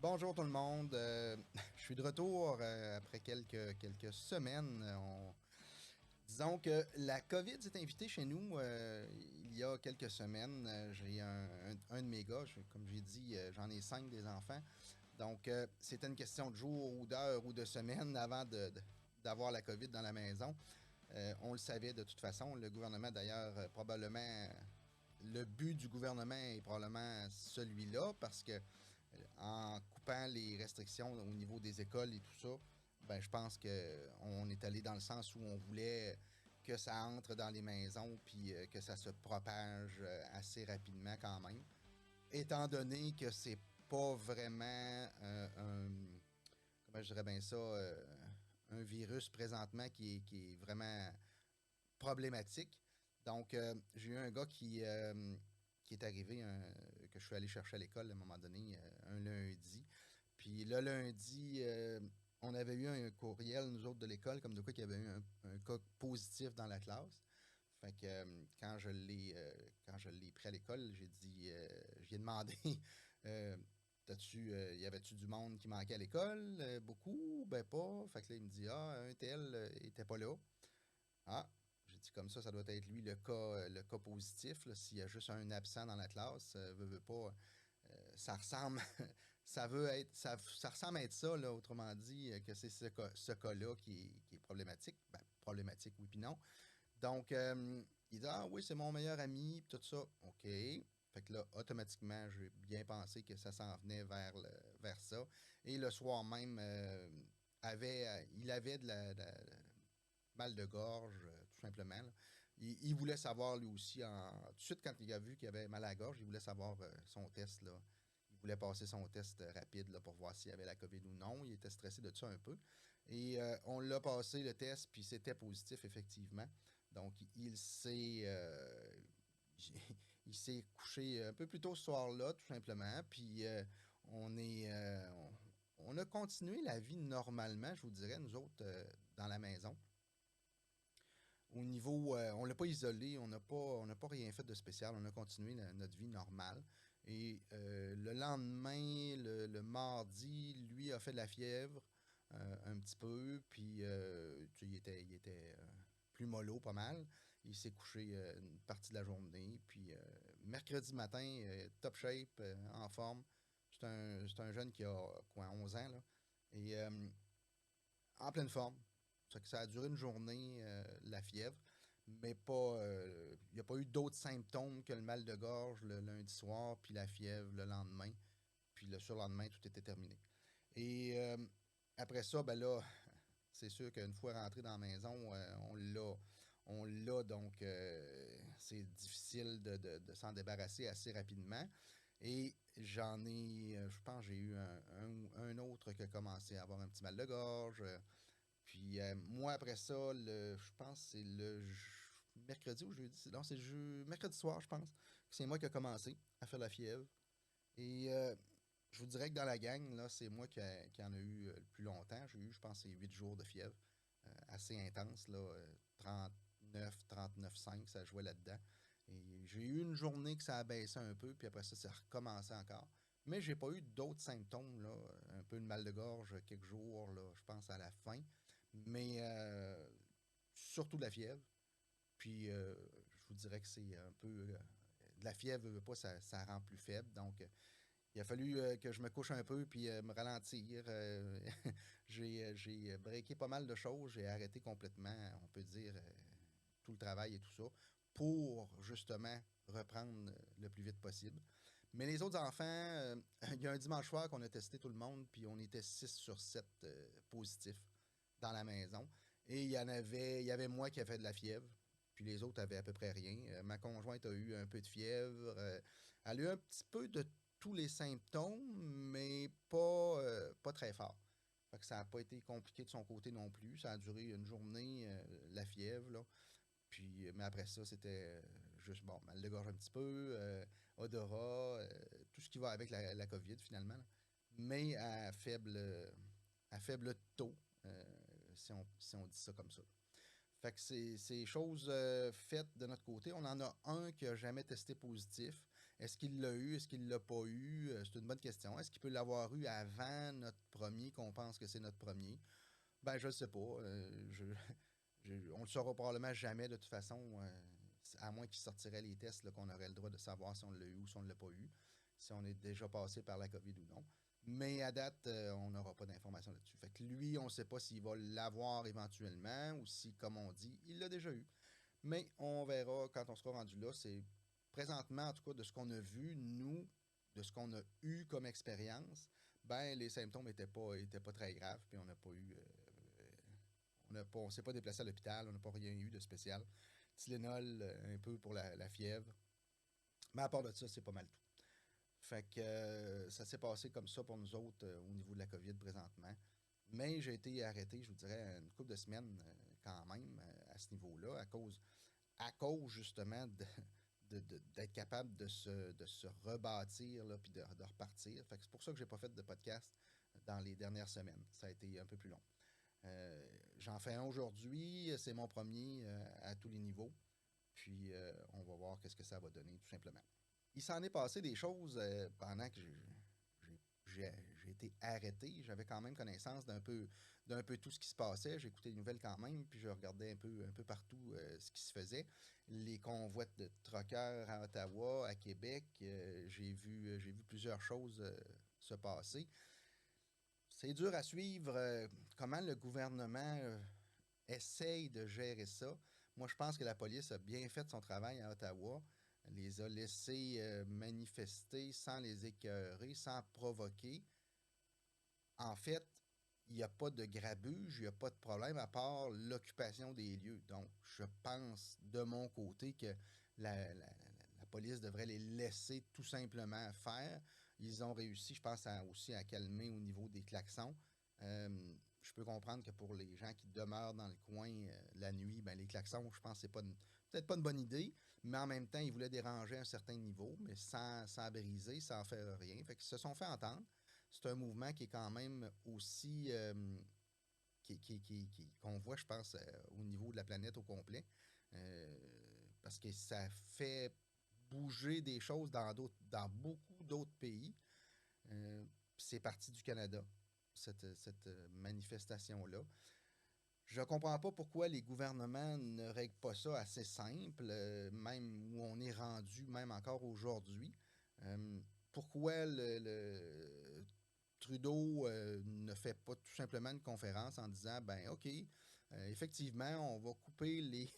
Bonjour tout le monde. Je suis de retour après quelques semaines. Disons que la COVID s'est invitée chez nous il y a quelques semaines. J'ai un de mes gars, comme j'ai dit, j'en ai 5 des enfants. Donc, c'était une question de jours ou d'heures ou de semaines avant d'avoir la COVID dans la maison. On le savait de toute façon. Le gouvernement, d'ailleurs, probablement, le but du gouvernement est probablement celui-là parce que en coupant les restrictions au niveau des écoles et tout ça, ben, je pense qu'on est allé dans le sens où on voulait que ça entre dans les maisons puis que ça se propage assez rapidement quand même. Étant donné que c'est pas vraiment comment je dirais bien ça, un virus présentement qui est vraiment problématique. Donc, j'ai eu un gars qui est arrivé, que je suis allé chercher à l'école à un moment donné, un lundi. Puis le lundi, on avait eu un courriel, nous autres de l'école, comme de quoi il y avait eu un cas positif dans la classe. Fait que quand je l'ai pris à l'école, j'ai dit, j'ai demandé, euh, y avait-tu du monde qui manquait à l'école? Beaucoup? Ben pas. Fait que là, il me dit, ah, un tel était pas là. Ah, j'ai dit comme ça doit être lui le cas positif. S'il y a juste un absent dans la classe, veut pas, ça ressemble, ça ressemble à être ça, là, autrement dit, que c'est ce cas-là qui est problématique. Ben, problématique, oui, puis non. Donc, il dit, ah oui, c'est mon meilleur ami, pis tout ça. OK. Fait que là, automatiquement, j'ai bien pensé que ça s'en venait vers ça. Et le soir même, il avait mal de gorge, tout simplement. Là. Il voulait savoir lui aussi, tout de suite quand il a vu qu'il avait mal à la gorge, il voulait savoir son test. Là. Il voulait passer son test rapide là, pour voir s'il avait la COVID ou non. Il était stressé de ça un peu. Et on l'a passé le test, puis c'était positif, effectivement. Donc, il s'est couché un peu plus tôt ce soir-là, tout simplement. Puis, on est, on a continué la vie normalement, je vous dirais, nous autres, dans la maison. Au niveau, on l'a pas isolé, on n'a pas rien fait de spécial, on a continué notre vie normale. Et le lendemain, le mardi, lui a fait de la fièvre un petit peu, puis tu sais, il était plus mollo pas mal. Il s'est couché une partie de la journée, puis mercredi matin, top shape, en forme. C'est un jeune qui a quoi, 11 ans, là. Et en pleine forme. Ça a duré une journée, la fièvre, mais pas. Il n'y a pas eu d'autres symptômes que le mal de gorge le lundi soir, puis la fièvre le lendemain, puis le surlendemain, tout était terminé. Et après ça, ben là, c'est sûr qu'une fois rentré dans la maison, on l'a, donc c'est difficile de s'en débarrasser assez rapidement. Et je pense, j'ai eu un autre qui a commencé à avoir un petit mal de gorge. Puis moi, après ça, je pense que c'est mercredi ou jeudi. Non, c'est mercredi soir, je pense. C'est moi qui ai commencé à faire la fièvre. Et je vous dirais que dans la gang, là, c'est moi qui en a eu le plus longtemps. J'ai eu, je pense, c'est 8 jours de fièvre. Assez intense, là. 39,5, ça jouait là-dedans. Et j'ai eu une journée que ça a baissé un peu, puis après ça, ça a recommencé encore. Mais j'ai pas eu d'autres symptômes, là. Un peu de mal de gorge quelques jours, là, je pense à la fin. Mais surtout de la fièvre. Puis je vous dirais que c'est un peu. De la fièvre, veut pas, ça rend plus faible. Donc, il a fallu que je me couche un peu puis me ralentir. J'ai breaké pas mal de choses. J'ai arrêté complètement, on peut dire, tout le travail et tout ça pour justement reprendre le plus vite possible. Mais les autres enfants, il y a un dimanche soir qu'on a testé tout le monde, puis on était 6 sur 7 positifs dans la maison. Et il y avait moi qui avait de la fièvre, puis les autres avaient à peu près rien. Ma conjointe a eu un peu de fièvre. Elle a eu un petit peu de tous les symptômes, mais pas très fort. Fait que ça n'a pas été compliqué de son côté non plus. Ça a duré une journée, la fièvre, là. Puis, mais après ça, c'était juste, bon, mal de gorge un petit peu, odorat, tout ce qui va avec la COVID finalement. Là. Mais à faible taux, euh, si on dit ça comme ça. Fait que c'est choses faites de notre côté. On en a un qui a jamais testé positif. Est-ce qu'il l'a eu? Est-ce qu'il l'a pas eu? C'est une bonne question. Est-ce qu'il peut l'avoir eu avant notre premier, qu'on pense que c'est notre premier? Ben, je ne sais pas. On le saura probablement jamais de toute façon, à moins qu'il sortirait les tests là, qu'on aurait le droit de savoir si on l'a eu ou si on ne l'a pas eu, si on est déjà passé par la COVID ou non. Mais à date, on n'aura pas d'informations là-dessus. Fait que lui, on ne sait pas s'il va l'avoir éventuellement ou si, comme on dit, il l'a déjà eu. Mais on verra quand on sera rendu là. C'est présentement, en tout cas, de ce qu'on a vu, nous, de ce qu'on a eu comme expérience, ben les symptômes étaient pas très graves, puis on n'a pas eu. On s'est pas déplacé à l'hôpital, on n'a pas rien eu de spécial. Tylenol, un peu pour la fièvre. Mais à part de ça, c'est pas mal tout. Fait que ça s'est passé comme ça pour nous autres au niveau de la COVID présentement. Mais j'ai été arrêté, je vous dirais, une couple de semaines quand même à ce niveau-là, à cause justement d'être capable de se rebâtir puis de repartir. Fait que c'est pour ça que j'ai pas fait de podcast dans les dernières semaines. Ça a été un peu plus long. J'en fais un aujourd'hui, c'est mon premier à tous les niveaux. Puis on va voir qu'est-ce que ça va donner, tout simplement. Il s'en est passé des choses pendant que j'ai été arrêté. J'avais quand même connaissance d'un peu tout ce qui se passait. J'écoutais les nouvelles quand même, puis je regardais un peu partout ce qui se faisait. Les convois de truckers à Ottawa, à Québec, j'ai vu plusieurs choses se passer. C'est dur à suivre comment le gouvernement essaye de gérer ça. Moi, je pense que la police a bien fait son travail à Ottawa. Elle les a laissés manifester sans les écœurer, sans provoquer. En fait, il n'y a pas de grabuge, il n'y a pas de problème à part l'occupation des lieux. Donc, je pense de mon côté que la police devrait les laisser tout simplement faire. Ils ont réussi, je pense, aussi à calmer au niveau des klaxons. Je peux comprendre que pour les gens qui demeurent dans le coin la nuit, ben, les klaxons, je pense que c'est peut-être pas une bonne idée, mais en même temps, ils voulaient déranger un certain niveau, mais sans briser, sans faire rien. Fait qu'ils se sont fait entendre. C'est un mouvement qui est quand même aussi qu'on voit, je pense, au niveau de la planète au complet. Euh, Parce que ça fait bouger des choses dans beaucoup d'autres pays. C'est parti du Canada, cette manifestation-là. Je ne comprends pas pourquoi les gouvernements ne règlent pas ça assez simple, même où on est rendu, même encore aujourd'hui. Euh, Pourquoi Trudeau ne fait pas tout simplement une conférence en disant, ben OK, effectivement, on va couper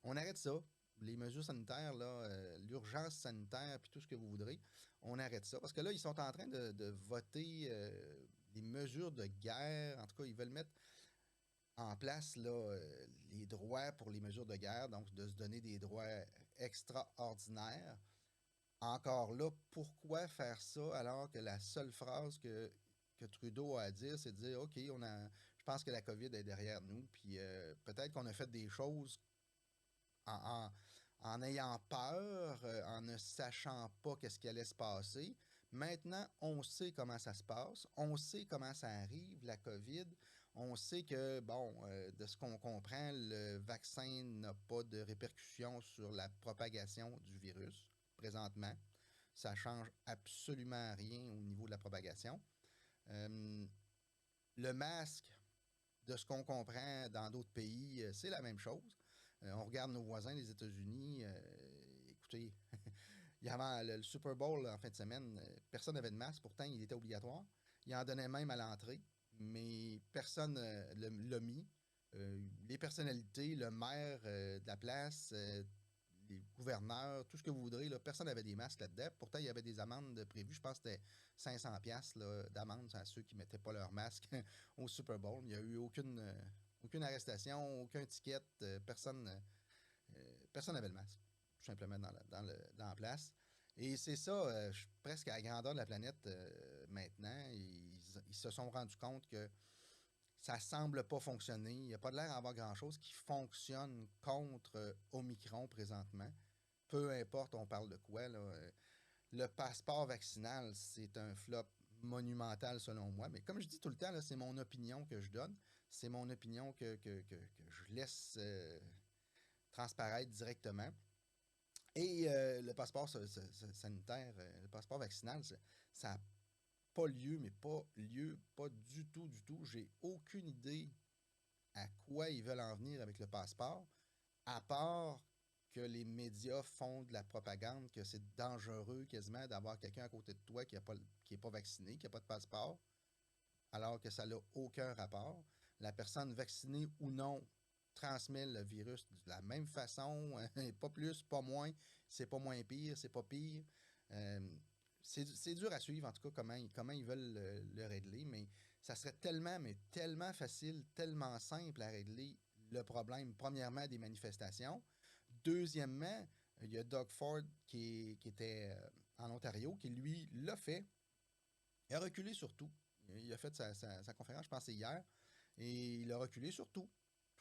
on arrête ça, les mesures sanitaires, là, l'urgence sanitaire, puis tout ce que vous voudrez, on arrête ça. Parce que là, ils sont en train de voter des mesures de guerre. En tout cas, ils veulent mettre en place là, les droits pour les mesures de guerre, donc de se donner des droits extraordinaires. Encore là, pourquoi faire ça alors que la seule phrase que Trudeau a à dire, c'est de dire, OK, je pense que la COVID est derrière nous, puis peut-être qu'on a fait des choses en, en ayant peur, en ne sachant pas qu'est-ce qui allait se passer. Maintenant, on sait comment ça se passe, on sait comment ça arrive, la COVID. On sait que, bon, de ce qu'on comprend, le vaccin n'a pas de répercussions sur la propagation du virus présentement. Ça ne change absolument rien au niveau de la propagation. Euh, le masque, de ce qu'on comprend dans d'autres pays, c'est la même chose. On regarde nos voisins, les États-Unis. Écoutez, il y avait le Super Bowl en fin de semaine. Personne n'avait de masque, pourtant il était obligatoire. Il en donnait même à l'entrée, mais personne ne l'a mis. Les personnalités, le maire de la place, les gouverneurs, tout ce que vous voudrez, là, personne n'avait des masques là-dedans. Pourtant, il y avait des amendes prévues. Je pense que c'était 500$ d'amende à ceux qui ne mettaient pas leur masque au Super Bowl. Il n'y a eu aucune arrestation, aucun ticket. Personne n'avait le masque, tout simplement, dans la place. Et c'est ça, presque à la grandeur de la planète maintenant. Ils se sont rendus compte que ça semble pas fonctionner. Il n'y a pas de l'air d'avoir grand-chose qui fonctionne contre Omicron présentement. Peu importe, on parle de quoi. Là. Le passeport vaccinal, c'est un flop monumental selon moi. Mais comme je dis tout le temps, là, c'est mon opinion que je donne. C'est mon opinion que je laisse transparaître directement. Et le passeport sanitaire, le passeport vaccinal, ça n'a pas lieu, mais pas lieu, pas du tout, du tout. J'ai aucune idée à quoi ils veulent en venir avec le passeport, à part que les médias font de la propagande, que c'est dangereux quasiment d'avoir quelqu'un à côté de toi qui est pas vacciné, qui n'a pas de passeport, alors que ça n'a aucun rapport. La personne vaccinée ou non transmet le virus de la même façon, pas plus, pas moins, c'est pas moins pire, c'est pas pire. Euh, c'est dur à suivre, en tout cas, comment ils veulent le régler, mais ça serait tellement, mais tellement facile, tellement simple à régler le problème, premièrement, des manifestations. Deuxièmement, il y a Doug Ford qui était en Ontario, qui lui l'a fait. Il a reculé sur tout. Il a fait sa conférence, je pense, hier, et il a reculé sur tout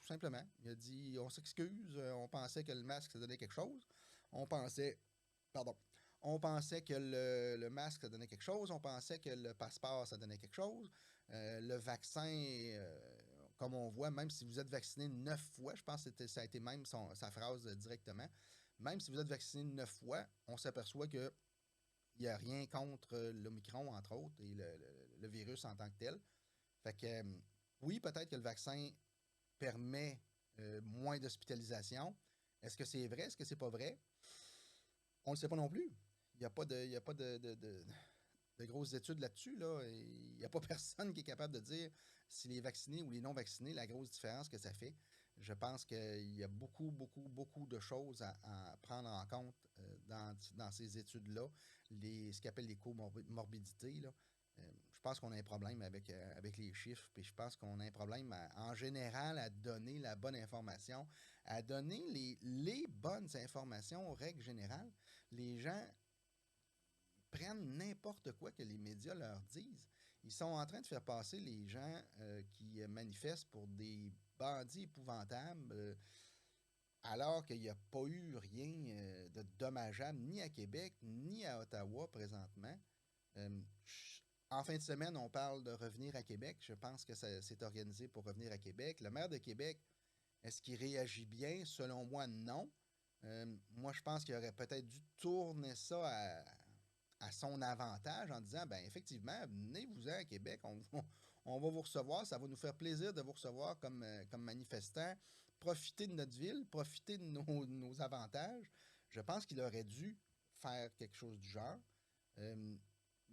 simplement. Il a dit on s'excuse, on pensait que le masque, ça donnait quelque chose. On pensait, pardon, on pensait que le masque, ça donnait quelque chose. On pensait que le passeport, ça donnait quelque chose. Le vaccin, comme on voit, même si vous êtes vacciné 9 fois, je pense que ça a été même sa phrase directement, même si vous êtes vacciné 9 fois, on s'aperçoit que il n'y a rien contre l'Omicron, entre autres, et le virus en tant que tel. Fait que, oui, peut-être que le vaccin permet moins d'hospitalisation. Est-ce que c'est vrai? Est-ce que c'est pas vrai? On ne le sait pas non plus. Il n'y a pas de grosses études là-dessus. Là. Il n'y a pas personne qui est capable de dire si les vaccinés ou les non-vaccinés, la grosse différence que ça fait. Je pense qu'il y a beaucoup, beaucoup, beaucoup de choses à prendre en compte dans ces études-là, ce qu'on appelle les comorbidités. Là. Je pense qu'on a un problème avec les chiffres, puis je pense qu'on a un problème en général à donner la bonne information, à donner les bonnes informations aux règles générales. Les gens prennent n'importe quoi que les médias leur disent. Ils sont en train de faire passer les gens qui manifestent pour des bandits épouvantables, alors qu'il n'y a pas eu rien de dommageable ni à Québec ni à Ottawa présentement. Euh, en fin de semaine, on parle de revenir à Québec. Je pense que c'est organisé pour revenir à Québec. Le maire de Québec, est-ce qu'il réagit bien? Selon moi, non. Moi, je pense qu'il aurait peut-être dû tourner ça à son avantage en disant, ben effectivement, venez-vous-en à Québec, on va vous recevoir, ça va nous faire plaisir de vous recevoir comme manifestants. Profitez de notre ville, profitez de nos avantages. Je pense qu'il aurait dû faire quelque chose du genre. Euh,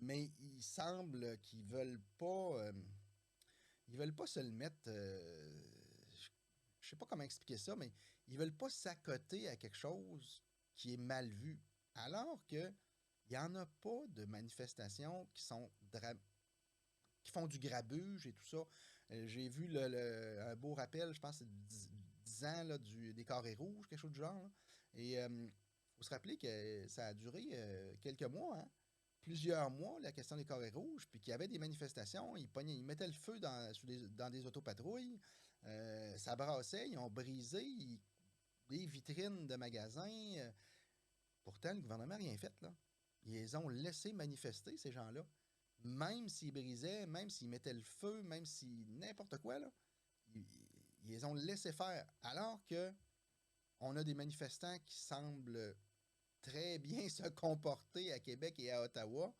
mais il semble qu'ils veulent pas se le mettre. Je sais pas comment expliquer ça, mais ils veulent pas s'accoter à quelque chose qui est mal vu. Alors que il n'y en a pas de manifestations qui font du grabuge et tout ça. J'ai vu un beau rappel, je pense que c'est 10 ans là, des carrés rouges, quelque chose du genre. Là. Et il faut se rappeler que ça a duré quelques mois, hein? Plusieurs mois, la question des carrés rouges, puis qu'il y avait des manifestations, ils mettaient le feu dans des autopatrouilles, ça brassait, ils ont brisé des vitrines de magasins. Pourtant, le gouvernement n'a rien fait, là. Ils les ont laissés manifester, ces gens-là. Même s'ils brisaient, même s'ils mettaient le feu, même si n'importe quoi, là, ils, ils les ont laissés faire. Alors que on a des manifestants qui semblent très bien se comporter à Québec et à Ottawa,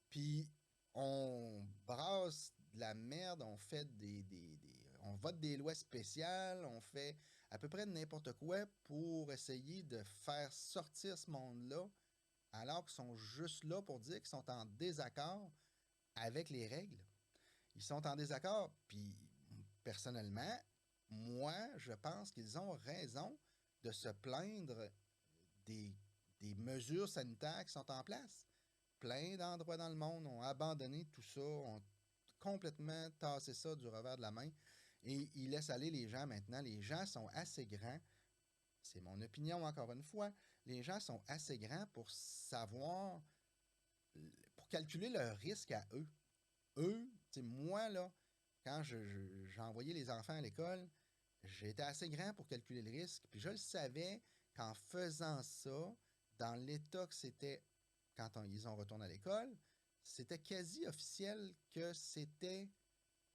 puis on brasse de la merde, on fait on vote des lois spéciales, on fait à peu près n'importe quoi pour essayer de faire sortir ce monde-là, alors qu'ils sont juste là pour dire qu'ils sont en désaccord avec les règles. Ils sont en désaccord, puis personnellement, moi, je pense qu'ils ont raison de se plaindre des, des mesures sanitaires qui sont en place. Plein d'endroits dans le monde ont abandonné tout ça, ont complètement tassé ça du revers de la main et ils laissent aller les gens maintenant. Les gens sont assez grands, c'est mon opinion encore une fois, les gens sont assez grands pour savoir, pour calculer leur risque à eux. Eux, moi, là, quand j'ai envoyé les enfants à l'école, j'étais assez grand pour calculer le risque, puis je le savais qu'en faisant ça, dans l'état que c'était quand ils ont retourné à l'école, c'était quasi officiel que c'était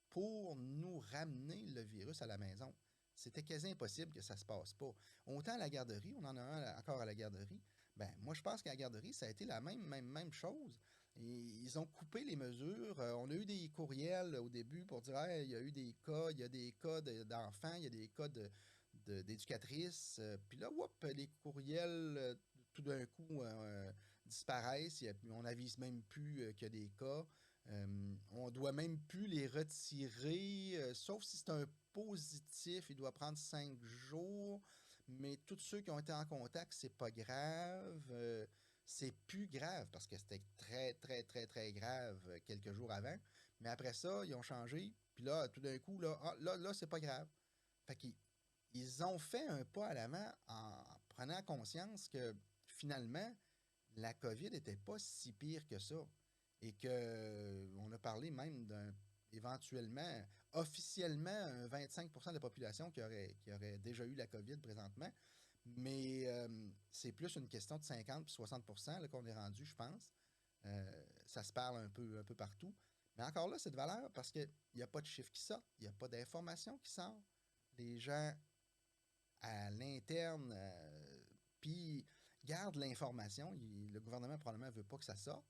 pour nous ramener le virus à la maison. C'était quasi impossible que ça se passe pas. Autant à la garderie, on en a un encore à la garderie, ben moi je pense qu'à la garderie, ça a été la même chose. Et ils ont coupé les mesures. On a eu des courriels au début pour dire hey, il y a eu des cas, il y a des cas d'enfants, il y a des cas d'éducatrices. Puis là, les courriels, tout d'un coup, disparaissent. On n'avise même plus qu'il y a des cas. On doit même plus les retirer, sauf si c'est un positif, il doit prendre 5 jours. Mais tous ceux qui ont été en contact, c'est pas grave. C'est plus grave parce que c'était très, très, très, très grave quelques jours avant. Mais après ça, ils ont changé. Puis là, tout d'un coup, là, c'est pas grave. Fait qu'ils ils ont fait un pas à l'avant en prenant conscience que finalement, la COVID n'était pas si pire que ça. Et que on a parlé même d'un éventuellement, officiellement, un 25% de la population qui aurait déjà eu la COVID présentement. Mais c'est plus une question de 50 puis 60% là, qu'on est rendu, je pense. Ça se parle un peu partout. Mais encore là, c'est de valeur parce qu'il n'y a pas de chiffres qui sortent, il n'y a pas d'informations qui sortent. Les gens à l'interne, puis gardent l'information. Le gouvernement probablement ne veut pas que ça sorte.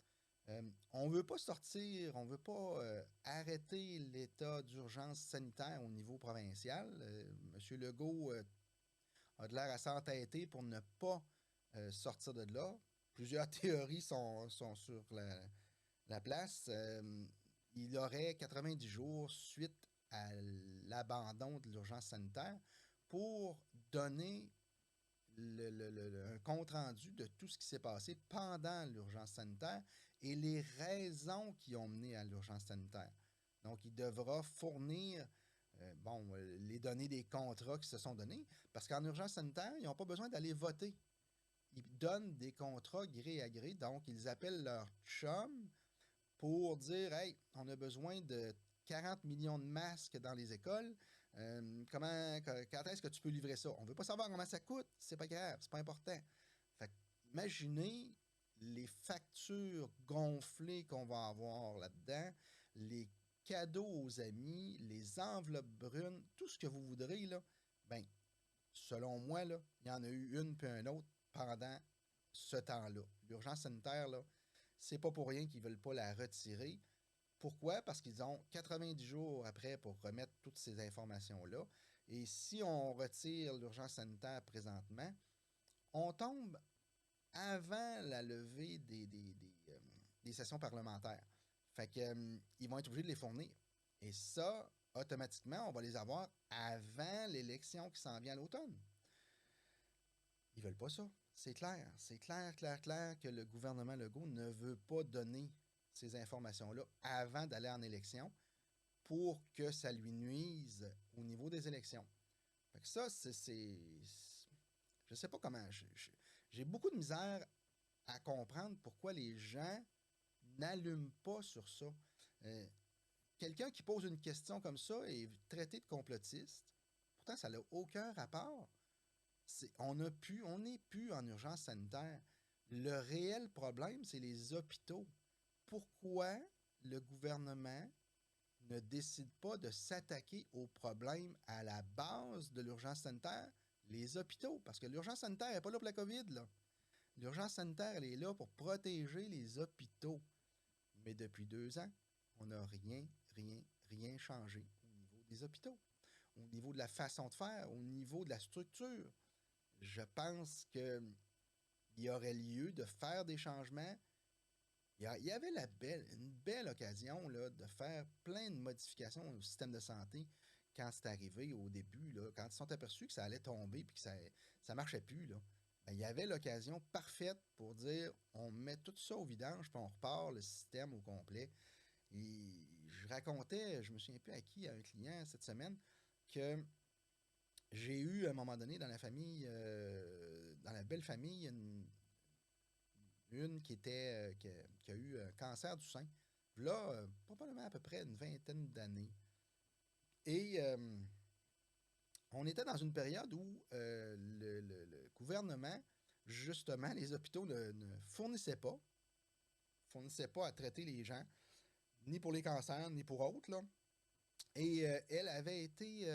On ne veut pas sortir, on ne veut pas arrêter l'état d'urgence sanitaire au niveau provincial. M. Legault a de l'air à s'entêter pour ne pas sortir de là. Plusieurs théories sont sur la place. Il aurait 90 jours suite à l'abandon de l'urgence sanitaire pour donner un compte-rendu de tout ce qui s'est passé pendant l'urgence sanitaire et les raisons qui ont mené à l'urgence sanitaire. Donc, il devra fournir les données des contrats qui se sont donnés, parce qu'en urgence sanitaire, ils n'ont pas besoin d'aller voter. Ils donnent des contrats gré à gré, donc ils appellent leur chum pour dire hey, on a besoin de 40 millions de masques dans les écoles. Quand est-ce que tu peux livrer ça? On ne veut pas savoir comment ça coûte, c'est pas grave, c'est pas important. Fait imaginez les factures gonflées qu'on va avoir là-dedans, les cadeaux aux amis, les enveloppes brunes, tout ce que vous voudrez, là, ben, selon moi, là, il y en a eu une puis un autre pendant ce temps-là. L'urgence sanitaire, là, c'est pas pour rien qu'ils veulent pas la retirer. Pourquoi? Parce qu'ils ont 90 jours après pour remettre toutes ces informations-là. Et si on retire l'urgence sanitaire présentement, on tombe avant la levée des sessions parlementaires. Fait que, ils vont être obligés de les fournir. Et ça, automatiquement, on va les avoir avant l'élection qui s'en vient à l'automne. Ils veulent pas ça. C'est clair. C'est clair, clair, clair que le gouvernement Legault ne veut pas donner ces informations-là avant d'aller en élection pour que ça lui nuise au niveau des élections. Fait que ça, je sais pas comment. J'ai beaucoup de misère à comprendre pourquoi les gens n'allument pas sur ça. Euh, Quelqu'un qui pose une question comme ça est traité de complotiste. Pourtant, ça n'a aucun rapport. On n'est plus en urgence sanitaire. Le réel problème, c'est les hôpitaux. Pourquoi le gouvernement ne décide pas de s'attaquer au problème à la base de l'urgence sanitaire, les hôpitaux? Parce que l'urgence sanitaire n'est pas là pour la COVID, là. L'urgence sanitaire, elle est là pour protéger les hôpitaux. Mais depuis 2 ans, on n'a rien changé au niveau des hôpitaux, au niveau de la façon de faire, au niveau de la structure. Je pense qu'il y aurait lieu de faire des changements. Il y avait une belle occasion là, de faire plein de modifications au système de santé quand c'est arrivé au début, là, quand ils se sont aperçus que ça allait tomber et que ça ne marchait plus. Là. Ben, il y avait l'occasion parfaite pour dire on met tout ça au vidange puis on repart le système au complet. Et je racontais, je me souviens plus à qui, à un client cette semaine, que j'ai eu à un moment donné dans la famille, dans la belle famille, une qui a eu un cancer du sein. Là, probablement à peu près une vingtaine d'années. Et on était dans une période où le gouvernement, justement, les hôpitaux ne fournissaient pas à traiter les gens, ni pour les cancers, ni pour autres. Là. Et elle avait été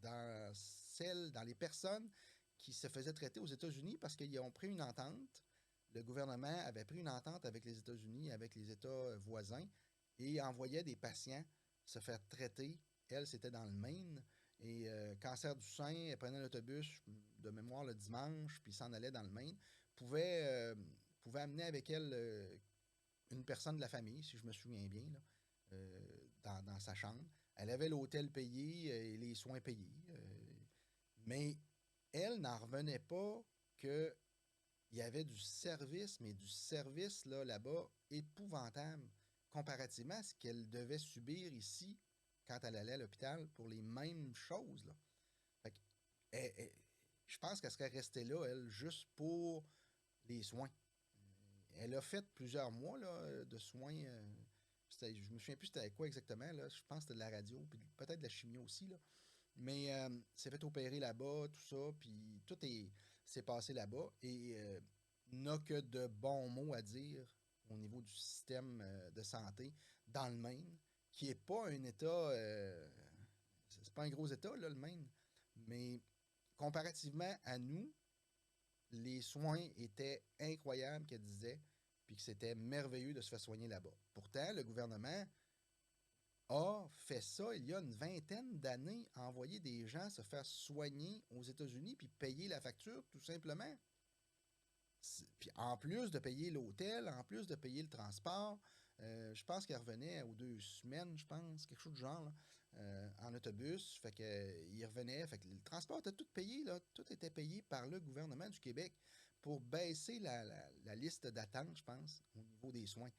dans les personnes qui se faisaient traiter aux États-Unis parce qu'ils ont pris une entente. Le gouvernement avait pris une entente avec les États-Unis, avec les États voisins, et envoyait des patients se faire traiter. Elle, c'était dans le Maine. Et cancer du sein, elle prenait l'autobus de mémoire le dimanche, puis s'en allait dans le Maine. Pouvait, euh, pouvait amener avec elle une personne de la famille, si je me souviens bien, là, dans sa chambre. Elle avait l'hôtel payé et les soins payés. Mais elle n'en revenait pas qu'il y avait du service, mais du service là-bas épouvantable comparativement à ce qu'elle devait subir ici quand elle allait à l'hôpital pour les mêmes choses. Là. Fait que, je pense qu'elle serait restée là, elle, juste pour les soins. Elle a fait plusieurs mois là, de soins. Je me souviens plus c'était quoi exactement. Là. Je pense que c'était de la radio, puis peut-être de la chimio aussi. Là. Mais s'est fait opérer là-bas, tout ça, puis s'est passé là-bas. Et n'a que de bons mots à dire au niveau du système de santé dans le Maine, qui n'est pas un État. C'est pas un gros État, là, le Maine. Mais comparativement à nous, les soins étaient incroyables, qu'elle disait, puis que c'était merveilleux de se faire soigner là-bas. Pourtant, le gouvernement a fait ça il y a une vingtaine d'années, a envoyé des gens se faire soigner aux États-Unis puis payer la facture, tout simplement. Puis en plus de payer l'hôtel, en plus de payer le transport, je pense qu'il revenait aux 2 semaines, je pense, quelque chose du genre, là, en autobus. Fait que il revenait. Fait que le transport était tout payé, là. Tout était payé par le gouvernement du Québec pour baisser la liste d'attente, je pense, au niveau des soins.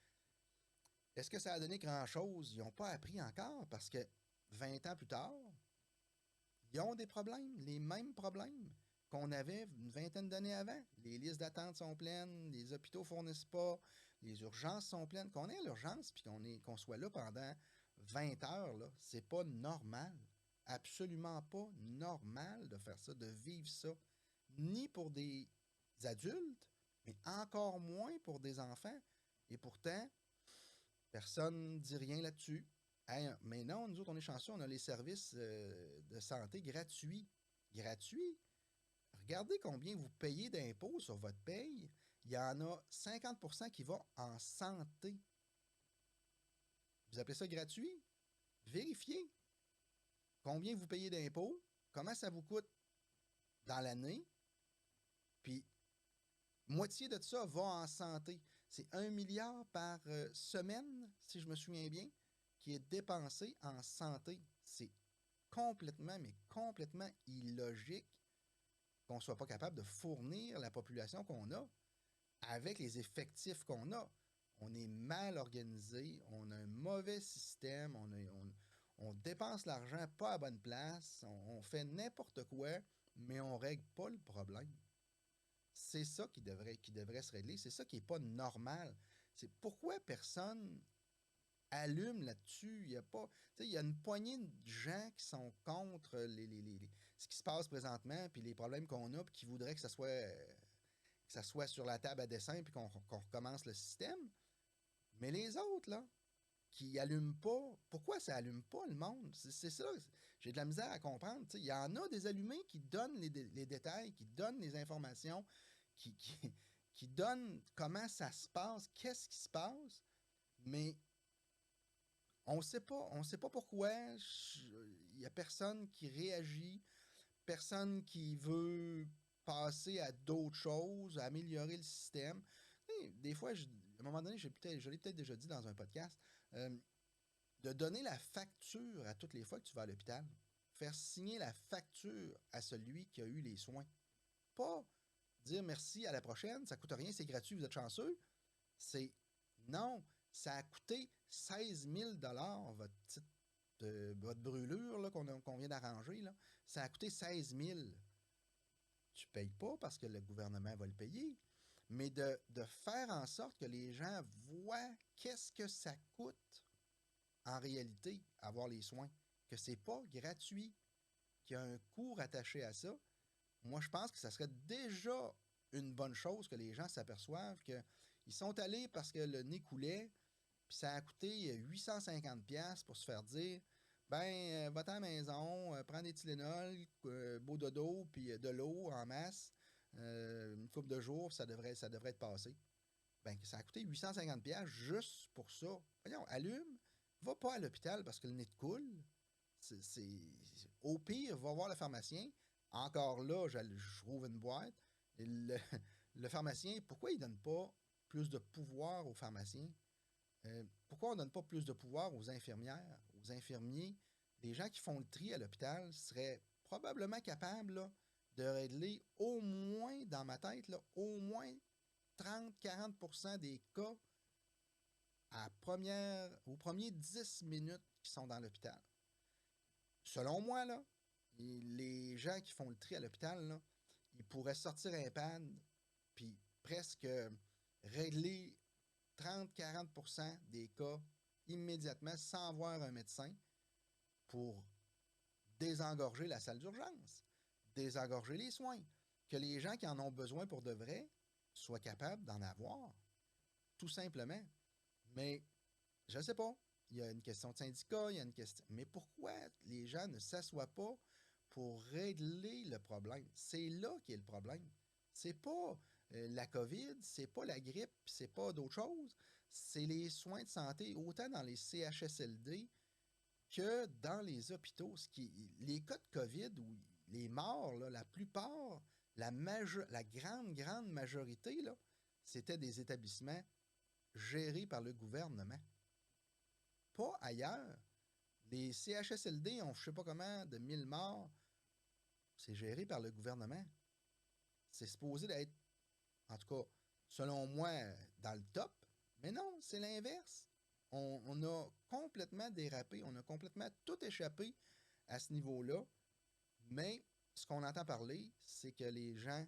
Est-ce que ça a donné grand-chose? Ils n'ont pas appris encore parce que 20 ans plus tard, ils ont des problèmes, les mêmes problèmes qu'on avait une vingtaine d'années avant. Les listes d'attente sont pleines, les hôpitaux ne fournissent pas, les urgences sont pleines. Qu'on ait à l'urgence puis qu'on soit là pendant 20 heures, là, c'est pas normal. Absolument pas normal de faire ça, de vivre ça. Ni pour des adultes, mais encore moins pour des enfants. Et pourtant, personne ne dit rien là-dessus. Hey, mais non, nous autres, on est chanceux, on a les services de santé gratuits. Gratuits. Regardez combien vous payez d'impôts sur votre paye. Il y en a 50% qui va en santé. Vous appelez ça gratuit? Vérifiez combien vous payez d'impôts, comment ça vous coûte dans l'année, puis moitié de ça va en santé. C'est 1 milliard par semaine, si je me souviens bien, qui est dépensé en santé. C'est complètement, mais complètement illogique qu'on ne soit pas capable de fournir la population qu'on a avec les effectifs qu'on a. On est mal organisé, on a un mauvais système, on dépense l'argent pas à bonne place, on fait n'importe quoi, mais on ne règle pas le problème. C'est ça qui devrait se régler. C'est ça qui n'est pas normal. C'est pourquoi personne allume là-dessus. Il y a pas. Il y a une poignée de gens qui sont contre ce qui se passe présentement, puis les problèmes qu'on a, puis qui voudraient que ça soit sur la table à dessin, puis qu'on recommence le système. Mais les autres, là, qui allument pas, pourquoi ça allume pas le monde? C'est ça. J'ai de la misère à comprendre. Il y en a des allumés qui donnent les détails, qui donnent les informations, qui, qui, qui donnent comment ça se passe, qu'est-ce qui se passe, mais on sait pas pourquoi. Il n'y a personne qui réagit, personne qui veut passer à d'autres choses, à améliorer le système. Des fois, à un moment donné, je l'ai peut-être déjà dit dans un podcast, de donner la facture à toutes les fois que tu vas à l'hôpital. Faire signer la facture à celui qui a eu les soins. Pas dire merci à la prochaine, ça coûte rien, c'est gratuit, vous êtes chanceux. C'est non, ça a coûté 16 000 votre brûlure là, qu'on vient d'arranger. Là. Ça a coûté 16 000. Tu ne payes pas parce que le gouvernement va le payer, mais de faire en sorte que les gens voient qu'est-ce que ça coûte en réalité avoir les soins, que c'est pas gratuit, qu'il y a un coût attaché à ça. Moi, je pense que ça serait déjà une bonne chose que les gens s'aperçoivent qu'ils sont allés parce que le nez coulait, puis ça a coûté 850$ pour se faire dire ben, va-t'en à la maison, prends des Tylenol, beau dodo, puis de l'eau en masse, une couple de jours, ça devrait être passé. Ben, ça a coûté 850$ juste pour ça. Voyons, allume, va pas à l'hôpital parce que le nez te coule. Au pire, va voir le pharmacien. Encore là, je rouvre une boîte. Et le pharmacien, pourquoi il donne pas plus de pouvoir aux pharmaciens? Pourquoi on ne donne pas plus de pouvoir aux infirmières, aux infirmiers? Les gens qui font le tri à l'hôpital seraient probablement capables là, de régler au moins, dans ma tête, là, au moins 30-40% des cas aux premiers 10 minutes qui sont dans l'hôpital. Selon moi, là, les gens qui font le tri à l'hôpital, là, ils pourraient sortir un pad puis presque régler 30-40% des cas immédiatement sans voir un médecin pour désengorger la salle d'urgence, désengorger les soins, que les gens qui en ont besoin pour de vrai soient capables d'en avoir, tout simplement. Mais je ne sais pas. Il y a une question de syndicat, il y a une question. Mais pourquoi les gens ne s'assoient pas pour régler le problème? C'est là qu'est le problème. C'est pas la COVID, c'est pas la grippe, c'est pas d'autres choses. C'est les soins de santé, autant dans les CHSLD que dans les hôpitaux. Les cas de COVID ou les morts, là, la plupart, la grande, grande majorité, là, c'était des établissements gérés par le gouvernement. Pas ailleurs. Les CHSLD ont je ne sais pas comment de 1000 morts. C'est géré par le gouvernement. C'est supposé d'être, en tout cas, selon moi, dans le top. Mais non, c'est l'inverse. On a complètement dérapé, on a complètement tout échappé à ce niveau-là. Mais ce qu'on entend parler, c'est que les gens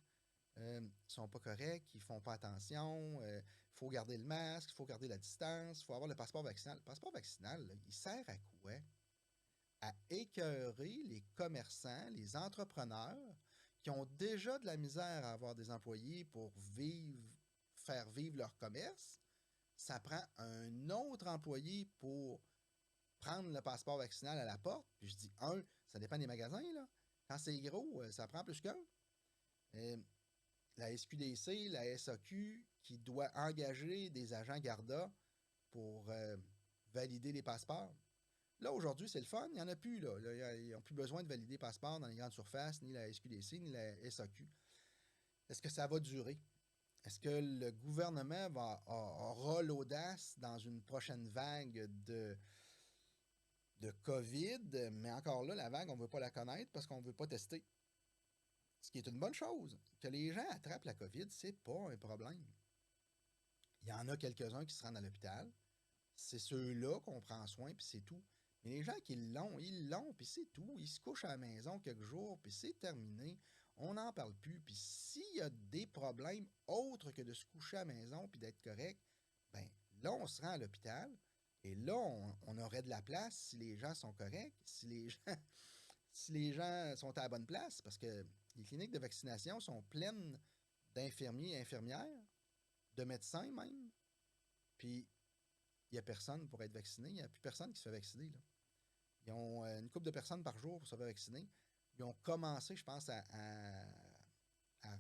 sont pas corrects, ils font pas attention, il faut garder le masque, il faut garder la distance, il faut avoir le passeport vaccinal. Le passeport vaccinal, là, il sert à quoi? À écœurer les commerçants, les entrepreneurs qui ont déjà de la misère à avoir des employés pour faire vivre leur commerce. Ça prend un autre employé pour prendre le passeport vaccinal à la porte. Puis je dis ça dépend des magasins, là. Quand c'est gros, ça prend plus qu'un. Euh, la SQDC, la SAQ, qui doit engager des agents Garda pour valider les passeports. Là, aujourd'hui, c'est le fun. Il n'y en a plus. Là. Ils n'ont plus besoin de valider passeport dans les grandes surfaces, ni la SQDC, ni la SAQ. Est-ce que ça va durer? Est-ce que le gouvernement aura l'audace dans une prochaine vague de COVID? Mais encore là, la vague, on ne veut pas la connaître parce qu'on ne veut pas tester. Ce qui est une bonne chose. Que les gens attrapent la COVID, c'est pas un problème. Il y en a quelques-uns qui se rendent à l'hôpital. C'est ceux-là qu'on prend soin, puis c'est tout. Mais les gens qui l'ont, puis c'est tout. Ils se couchent à la maison quelques jours, puis c'est terminé. On n'en parle plus. Puis s'il y a des problèmes autres que de se coucher à la maison puis d'être correct, ben là, on se rend à l'hôpital. Et là, on aurait de la place si les gens sont corrects, si les gens sont à la bonne place, parce que les cliniques de vaccination sont pleines d'infirmiers et infirmières, de médecins même. Puis il n'y a personne pour être vacciné. Il n'y a plus personne qui se fait vacciner. Là. Ils ont une couple de personnes par jour pour se faire vacciner. Ils ont commencé, je pense, à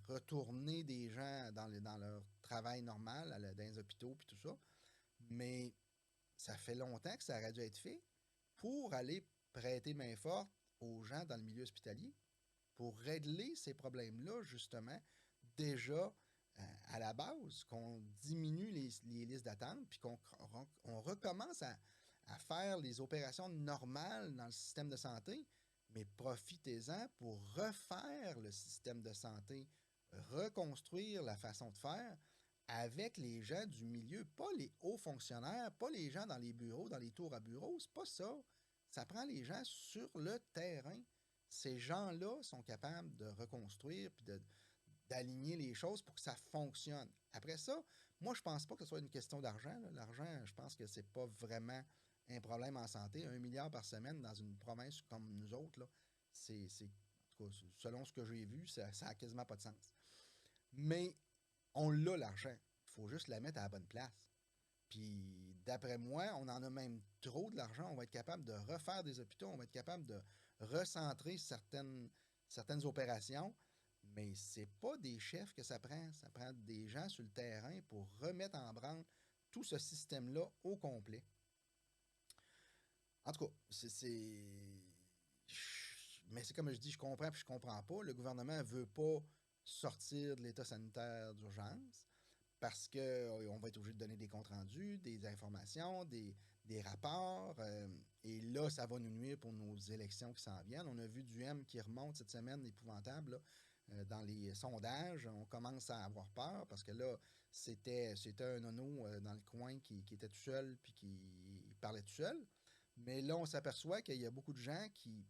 retourner des gens dans leur travail normal, dans les hôpitaux et tout ça. Mais ça fait longtemps que ça aurait dû être fait pour aller prêter main forte aux gens dans le milieu hospitalier, pour régler ces problèmes-là, justement, déjà à la base, qu'on diminue les listes d'attente, puis qu'on recommence à faire les opérations normales dans le système de santé, mais profitez-en pour refaire le système de santé, reconstruire la façon de faire avec les gens du milieu, pas les hauts fonctionnaires, pas les gens dans les bureaux, dans les tours à bureaux, c'est pas ça. Ça prend les gens sur le terrain. Ces gens-là sont capables de reconstruire puis d'aligner les choses pour que ça fonctionne. Après ça, moi, je pense pas que ce soit une question d'argent. L'argent, je pense que c'est pas vraiment un problème en santé. 1 milliard par semaine dans une province comme nous autres, là, en tout cas, selon ce que j'ai vu, ça a quasiment pas de sens. Mais on l'a, l'argent. Il faut juste la mettre à la bonne place. Puis d'après moi, on en a même trop de l'argent. On va être capable de refaire des hôpitaux, on va être capable de recentrer certaines opérations, mais c'est pas des chefs que ça prend. Ça prend des gens sur le terrain pour remettre en branle tout ce système-là au complet. En tout cas, mais c'est comme je dis, je comprends puis je comprends pas. Le gouvernement veut pas sortir de l'état sanitaire d'urgence parce qu'on va être obligé de donner des comptes rendus, des informations, des rapports. Et là, ça va nous nuire pour nos élections qui s'en viennent. On a vu du M qui remonte cette semaine, épouvantable, là, dans les sondages. On commence à avoir peur parce que là, c'était un nono dans le coin qui était tout seul puis qui parlait tout seul. Mais là, on s'aperçoit qu'il y a beaucoup de gens qui,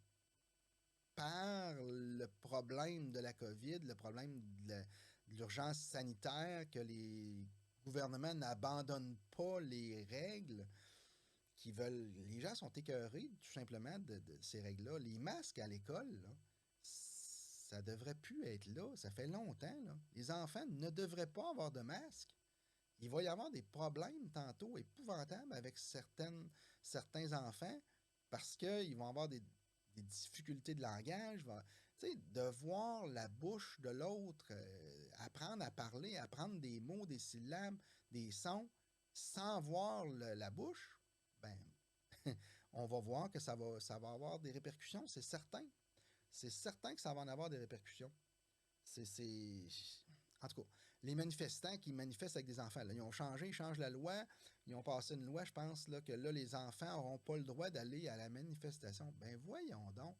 par le problème de la COVID, le problème de l'urgence sanitaire, que les gouvernements n'abandonnent pas les règles qui veulent. Les gens sont écœurés tout simplement de ces règles-là. Les masques à l'école, là, ça devrait plus être là. Ça fait longtemps. Là. Les enfants ne devraient pas avoir de masque. Il va y avoir des problèmes tantôt épouvantables avec certains enfants parce qu'ils vont avoir des difficultés de langage. De voir la bouche de l'autre, apprendre à parler, apprendre des mots, des syllabes, des sons, sans voir la bouche, ben, on va voir que ça va avoir des répercussions, c'est certain. C'est certain que ça va en avoir des répercussions. C'est. En tout cas, les manifestants qui manifestent avec des enfants, là, ils ont changé, ils changent la loi, ils ont passé une loi, je pense, là, que là, les enfants n'auront pas le droit d'aller à la manifestation. Ben voyons donc,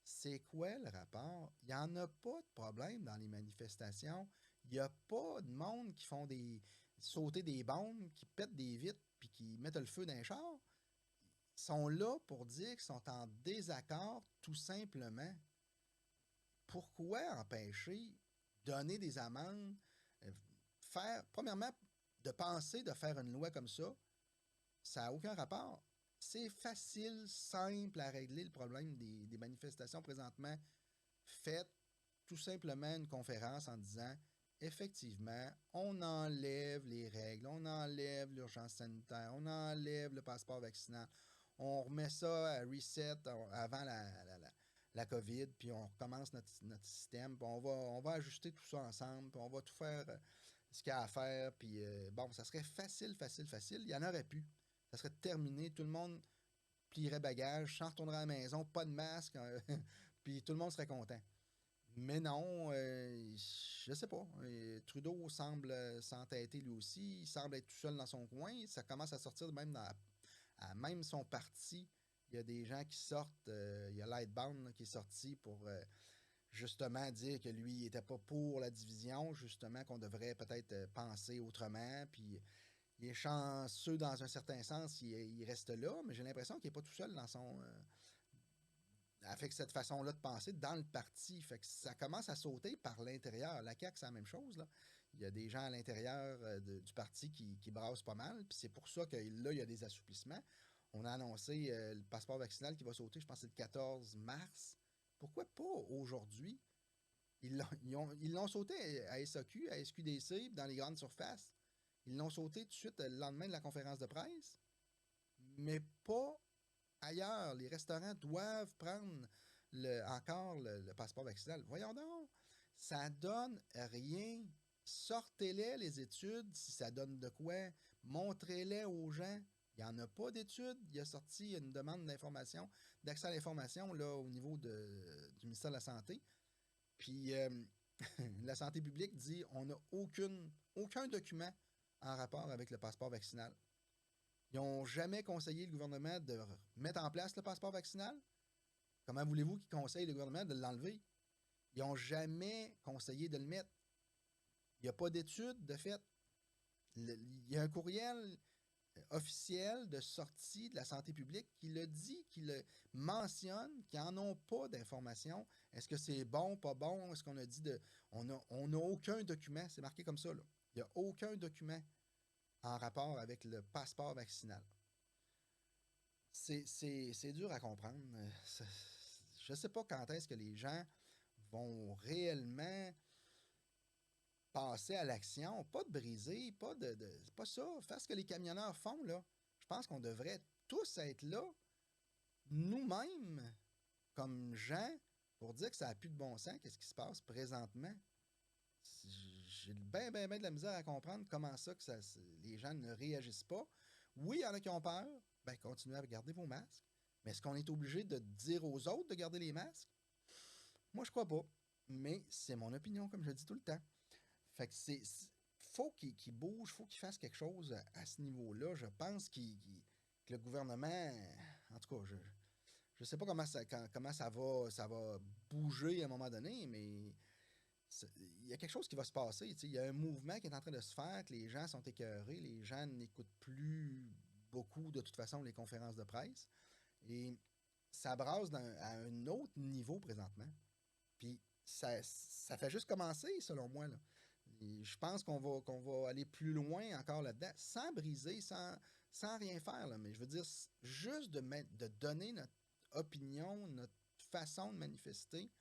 c'est quoi le rapport? Il n'y en a pas de problème dans les manifestations. Il n'y a pas de monde qui font sauter des bombes, qui pètent des vitres, puis qui mettent le feu dans les chars. Ils sont là pour dire qu'ils sont en désaccord, tout simplement. Pourquoi empêcher, donner des amendes, premièrement, de penser de faire une loi comme ça n'a aucun rapport. C'est facile, simple à régler le problème des manifestations présentement. Faites tout simplement une conférence en disant, effectivement, on enlève les règles, on enlève l'urgence sanitaire, on enlève le passeport vaccinal, on remet ça à reset avant la COVID, puis on recommence notre système, puis on va ajuster tout ça ensemble, puis on va tout faire ce qu'il y a à faire, puis bon, ça serait facile, facile, facile. Il y en aurait plus. Ça serait terminé, tout le monde plierait bagage, s'en retournerait à la maison, pas de masque, puis tout le monde serait content. Mais non, je sais pas. Trudeau semble s'entêter lui aussi. Il semble être tout seul dans son coin. Ça commence à sortir même même son parti. Il y a des gens qui sortent. Il y a Lightbound qui est sorti pour justement dire que lui, il n'était pas pour la division, justement, qu'on devrait peut-être penser autrement. Puis il est chanceux dans un certain sens, il reste là, mais j'ai l'impression qu'il n'est pas tout seul dans son. Avec cette façon-là de penser dans le parti. Fait que ça commence à sauter par l'intérieur. La CAQ, c'est la même chose. Là. Il y a des gens à l'intérieur du parti qui brassent pas mal. Puis c'est pour ça que là, il y a des assouplissements. On a annoncé le passeport vaccinal qui va sauter, je pense que c'est le 14 mars. Pourquoi pas aujourd'hui? Ils l'ont sauté à SAQ, à SQDC, dans les grandes surfaces. Ils l'ont sauté tout de suite le lendemain de la conférence de presse, mais pas ailleurs. Les restaurants doivent prendre encore le passeport vaccinal. Voyons donc, ça donne rien. Sortez-les, les études, si ça donne de quoi. Montrez-les aux gens. Il n'y en a pas d'études. Il a sorti une demande d'information, d'accès à l'information là, au niveau du ministère de la Santé. Puis la santé publique dit on n'a aucun document en rapport avec le passeport vaccinal. Ils n'ont jamais conseillé le gouvernement de mettre en place le passeport vaccinal. Comment voulez-vous qu'ils conseillent le gouvernement de l'enlever? Ils n'ont jamais conseillé de le mettre. Il n'y a pas d'étude de fait. Il y a un courriel officiel de sortie de la santé publique qui le dit, qui le mentionne, qui n'en ont pas d'informations. Est-ce que c'est bon, pas bon? Est-ce qu'on a dit de. On n'a aucun document, c'est marqué comme ça. Là. Il n'y a aucun document en rapport avec le passeport vaccinal. C'est dur à comprendre. Je ne sais pas quand est-ce que les gens vont réellement passer à l'action, pas de briser, c'est pas ça. Faire ce que les camionneurs font, là. Je pense qu'on devrait tous être là, nous-mêmes, comme gens, pour dire que ça n'a plus de bon sens, qu'est-ce qui se passe présentement. J'ai bien de la misère à comprendre comment ça que les gens ne réagissent pas. Oui, il y en a qui ont peur. Ben, continuez à garder vos masques. Mais est-ce qu'on est obligé de dire aux autres de garder les masques? Moi, je crois pas. Mais c'est mon opinion, comme je le dis tout le temps. Fait que faut qu'il bouge, faut qu'il fasse quelque chose à ce niveau-là. Je pense que le gouvernement, en tout cas, je sais pas comment ça va bouger à un moment donné, mais il y a quelque chose qui va se passer. Il y a un mouvement qui est en train de se faire, que les gens sont écœurés, les gens n'écoutent plus beaucoup, de toute façon, les conférences de presse. Et ça brasse à un autre niveau présentement. Puis ça fait juste commencer, selon moi. Là. Et je pense qu'on va aller plus loin encore là-dedans, sans briser, sans rien faire. Là. Mais je veux dire, juste de donner notre opinion, notre façon de manifester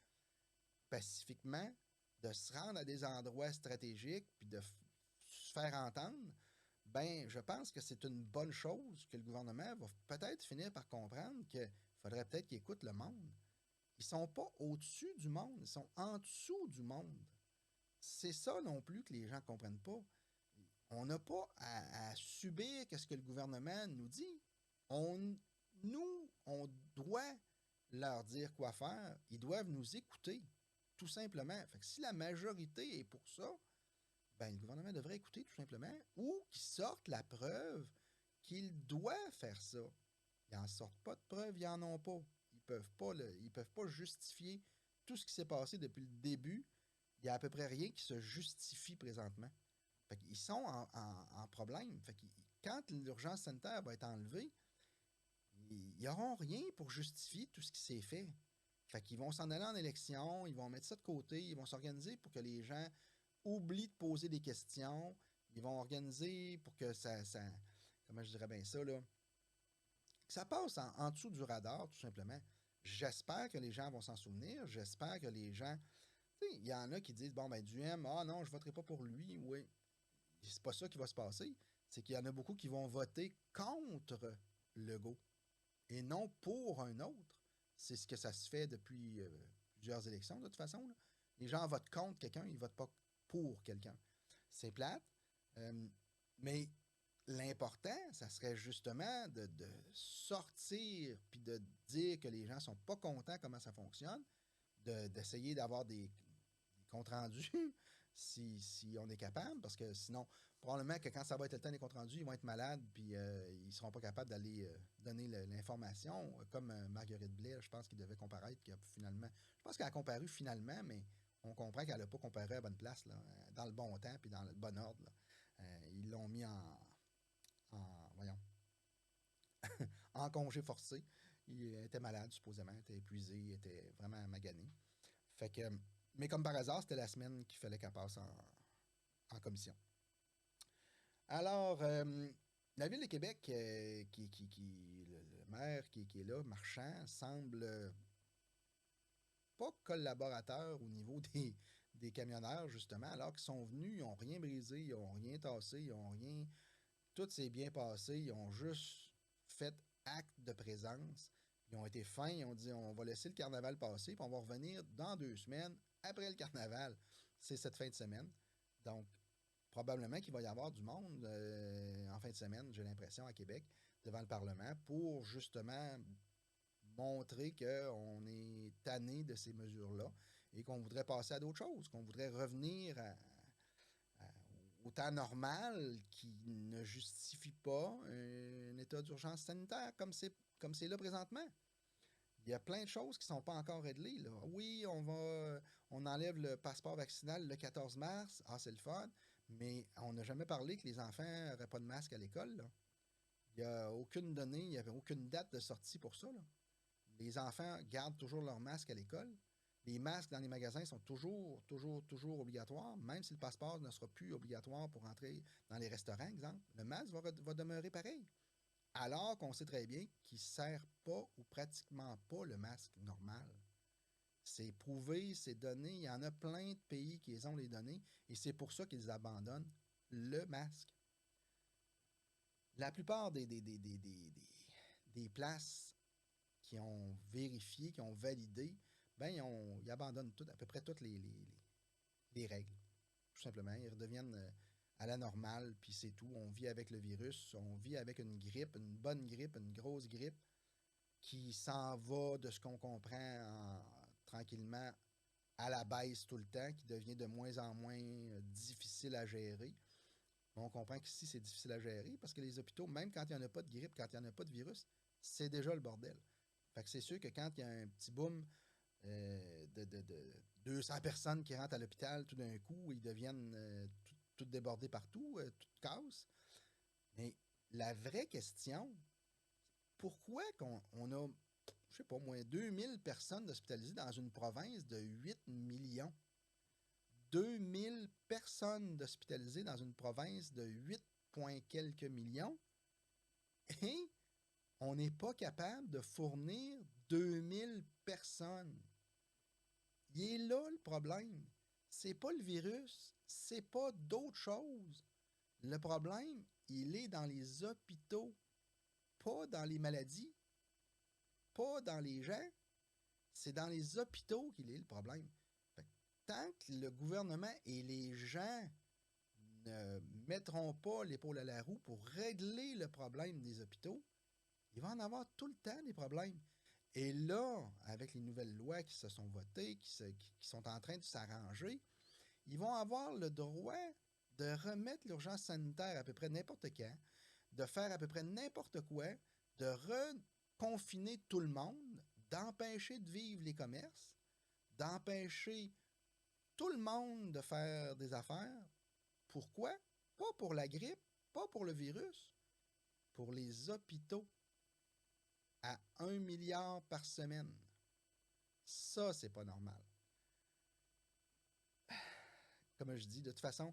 pacifiquement, de se rendre à des endroits stratégiques, puis de se faire entendre, ben, je pense que c'est une bonne chose que le gouvernement va peut-être finir par comprendre qu'il faudrait peut-être qu'il écoute le monde. Ils sont pas au-dessus du monde, ils sont en dessous du monde. C'est ça non plus que les gens ne comprennent pas. On n'a pas à subir ce que le gouvernement nous dit. On doit leur dire quoi faire. Ils doivent nous écouter, tout simplement. Fait que si la majorité est pour ça, ben, le gouvernement devrait écouter tout simplement, ou qu'ils sortent la preuve qu'il doit faire ça. Ils n'en sortent pas de preuve, ils n'en ont pas. Ils peuvent pas justifier tout ce qui s'est passé depuis le début. Il n'y a à peu près rien qui se justifie présentement. Fait qu'ils sont en problème. Fait que quand l'urgence sanitaire va être enlevée, ils n'auront rien pour justifier tout ce qui s'est fait. Fait qu'ils vont s'en aller en élection, ils vont mettre ça de côté, ils vont s'organiser pour que les gens oublient de poser des questions. Ils vont organiser pour que ça comment je dirais bien ça, là, que ça passe en dessous du radar, tout simplement. J'espère que les gens vont s'en souvenir. J'espère que les gens. Tu sais, il y en a qui disent bon, ben, Duhem, ah non, je voterai pas pour lui. Oui. C'est pas ça qui va se passer. C'est qu'il y en a beaucoup qui vont voter contre Legault et non pour un autre. C'est ce que ça se fait depuis plusieurs élections, de toute façon. Là. Les gens votent contre quelqu'un, ils votent pas pour quelqu'un. C'est plate. Mais l'important, ça serait justement de sortir puis de dire que les gens sont pas contents comment ça fonctionne, d'essayer d'avoir des comptes rendus si on est capable, parce que sinon, probablement que quand ça va être le temps des comptes rendus, ils vont être malades puis ils seront pas capables d'aller donner l'information. Comme Marguerite Blais, je pense qu'il devait comparaître, qui a finalement. Je pense qu'elle a comparu finalement, mais on comprend qu'elle n'a pas comparé à la bonne place, là, dans le bon temps puis dans le bon ordre. Ils l'ont mis voyons, en congé forcé. Il était malade, supposément, était épuisé, il était vraiment magané. Fait que, mais comme par hasard, c'était la semaine qu'il fallait qu'elle passe en commission. Alors, la Ville de Québec, le maire qui est là, Marchand, semble pas collaborateur au niveau des camionneurs, justement, alors qu'ils sont venus, ils n'ont rien brisé, ils n'ont rien tassé, ils n'ont rien. Tout s'est bien passé, ils ont juste fait acte de présence. Ils ont été fins, ils ont dit on va laisser le carnaval passer, puis on va revenir dans 2 semaines après le carnaval. C'est cette fin de semaine. Donc, probablement qu'il va y avoir du monde en fin de semaine, j'ai l'impression, à Québec, devant le Parlement, pour justement montrer qu'on est tanné de ces mesures-là et qu'on voudrait passer à d'autres choses, qu'on voudrait revenir au temps normal qui ne justifie pas un état d'urgence sanitaire comme c'est là présentement. Il y a plein de choses qui ne sont pas encore réglées. Là. Oui, on enlève le passeport vaccinal le 14 mars. Ah, c'est le fun. Mais on n'a jamais parlé que les enfants n'auraient pas de masque à l'école. Là. Il n'y a aucune donnée, il n'y avait aucune date de sortie pour ça. Là. Les enfants gardent toujours leur masque à l'école. Les masques dans les magasins sont toujours obligatoires, même si le passeport ne sera plus obligatoire pour entrer dans les restaurants, exemple. Le masque va demeurer pareil. Alors qu'on sait très bien qu'il ne sert pas ou pratiquement pas le masque normal. C'est prouvé, c'est donné. Il y en a plein de pays qui les ont les données et c'est pour ça qu'ils abandonnent le masque. La plupart des places qui ont vérifié, qui ont validé, ben ils abandonnent à peu près toutes les règles. Tout simplement, ils redeviennent à la normale, puis c'est tout. On vit avec le virus, on vit avec une grippe, une bonne grippe, une grosse grippe, qui s'en va de ce qu'on comprend tranquillement à la baisse tout le temps, qui devient de moins en moins difficile à gérer. On comprend qu'ici, c'est difficile à gérer parce que les hôpitaux, même quand il n'y en a pas de grippe, quand il n'y en a pas de virus, c'est déjà le bordel. Fait que c'est sûr que quand il y a un petit boom de 200 personnes qui rentrent à l'hôpital tout d'un coup, ils deviennent tout débordés partout, tout casse. Mais la vraie question, pourquoi on a, je sais pas, moins 2000 personnes hospitalisées dans une province de 8 millions? 2000 personnes hospitalisées dans une province de 8 points quelques millions et on n'est pas capable de fournir 2000 personnes. Il est là le problème. C'est pas le virus, c'est pas d'autre chose. Le problème, il est dans les hôpitaux, pas dans les maladies, pas dans les gens. C'est dans les hôpitaux qu'il est le problème. Fait que tant que le gouvernement et les gens ne mettront pas l'épaule à la roue pour régler le problème des hôpitaux, il va en avoir tout le temps des problèmes. Et là, avec les nouvelles lois qui se sont votées, qui sont en train de s'arranger, ils vont avoir le droit de remettre l'urgence sanitaire à peu près n'importe quand, de faire à peu près n'importe quoi, de reconfiner tout le monde, d'empêcher de vivre les commerces, d'empêcher tout le monde de faire des affaires. Pourquoi? Pas pour la grippe, pas pour le virus, pour les hôpitaux à 1 milliard par semaine. Ça, c'est pas normal. Comme je dis, de toute façon,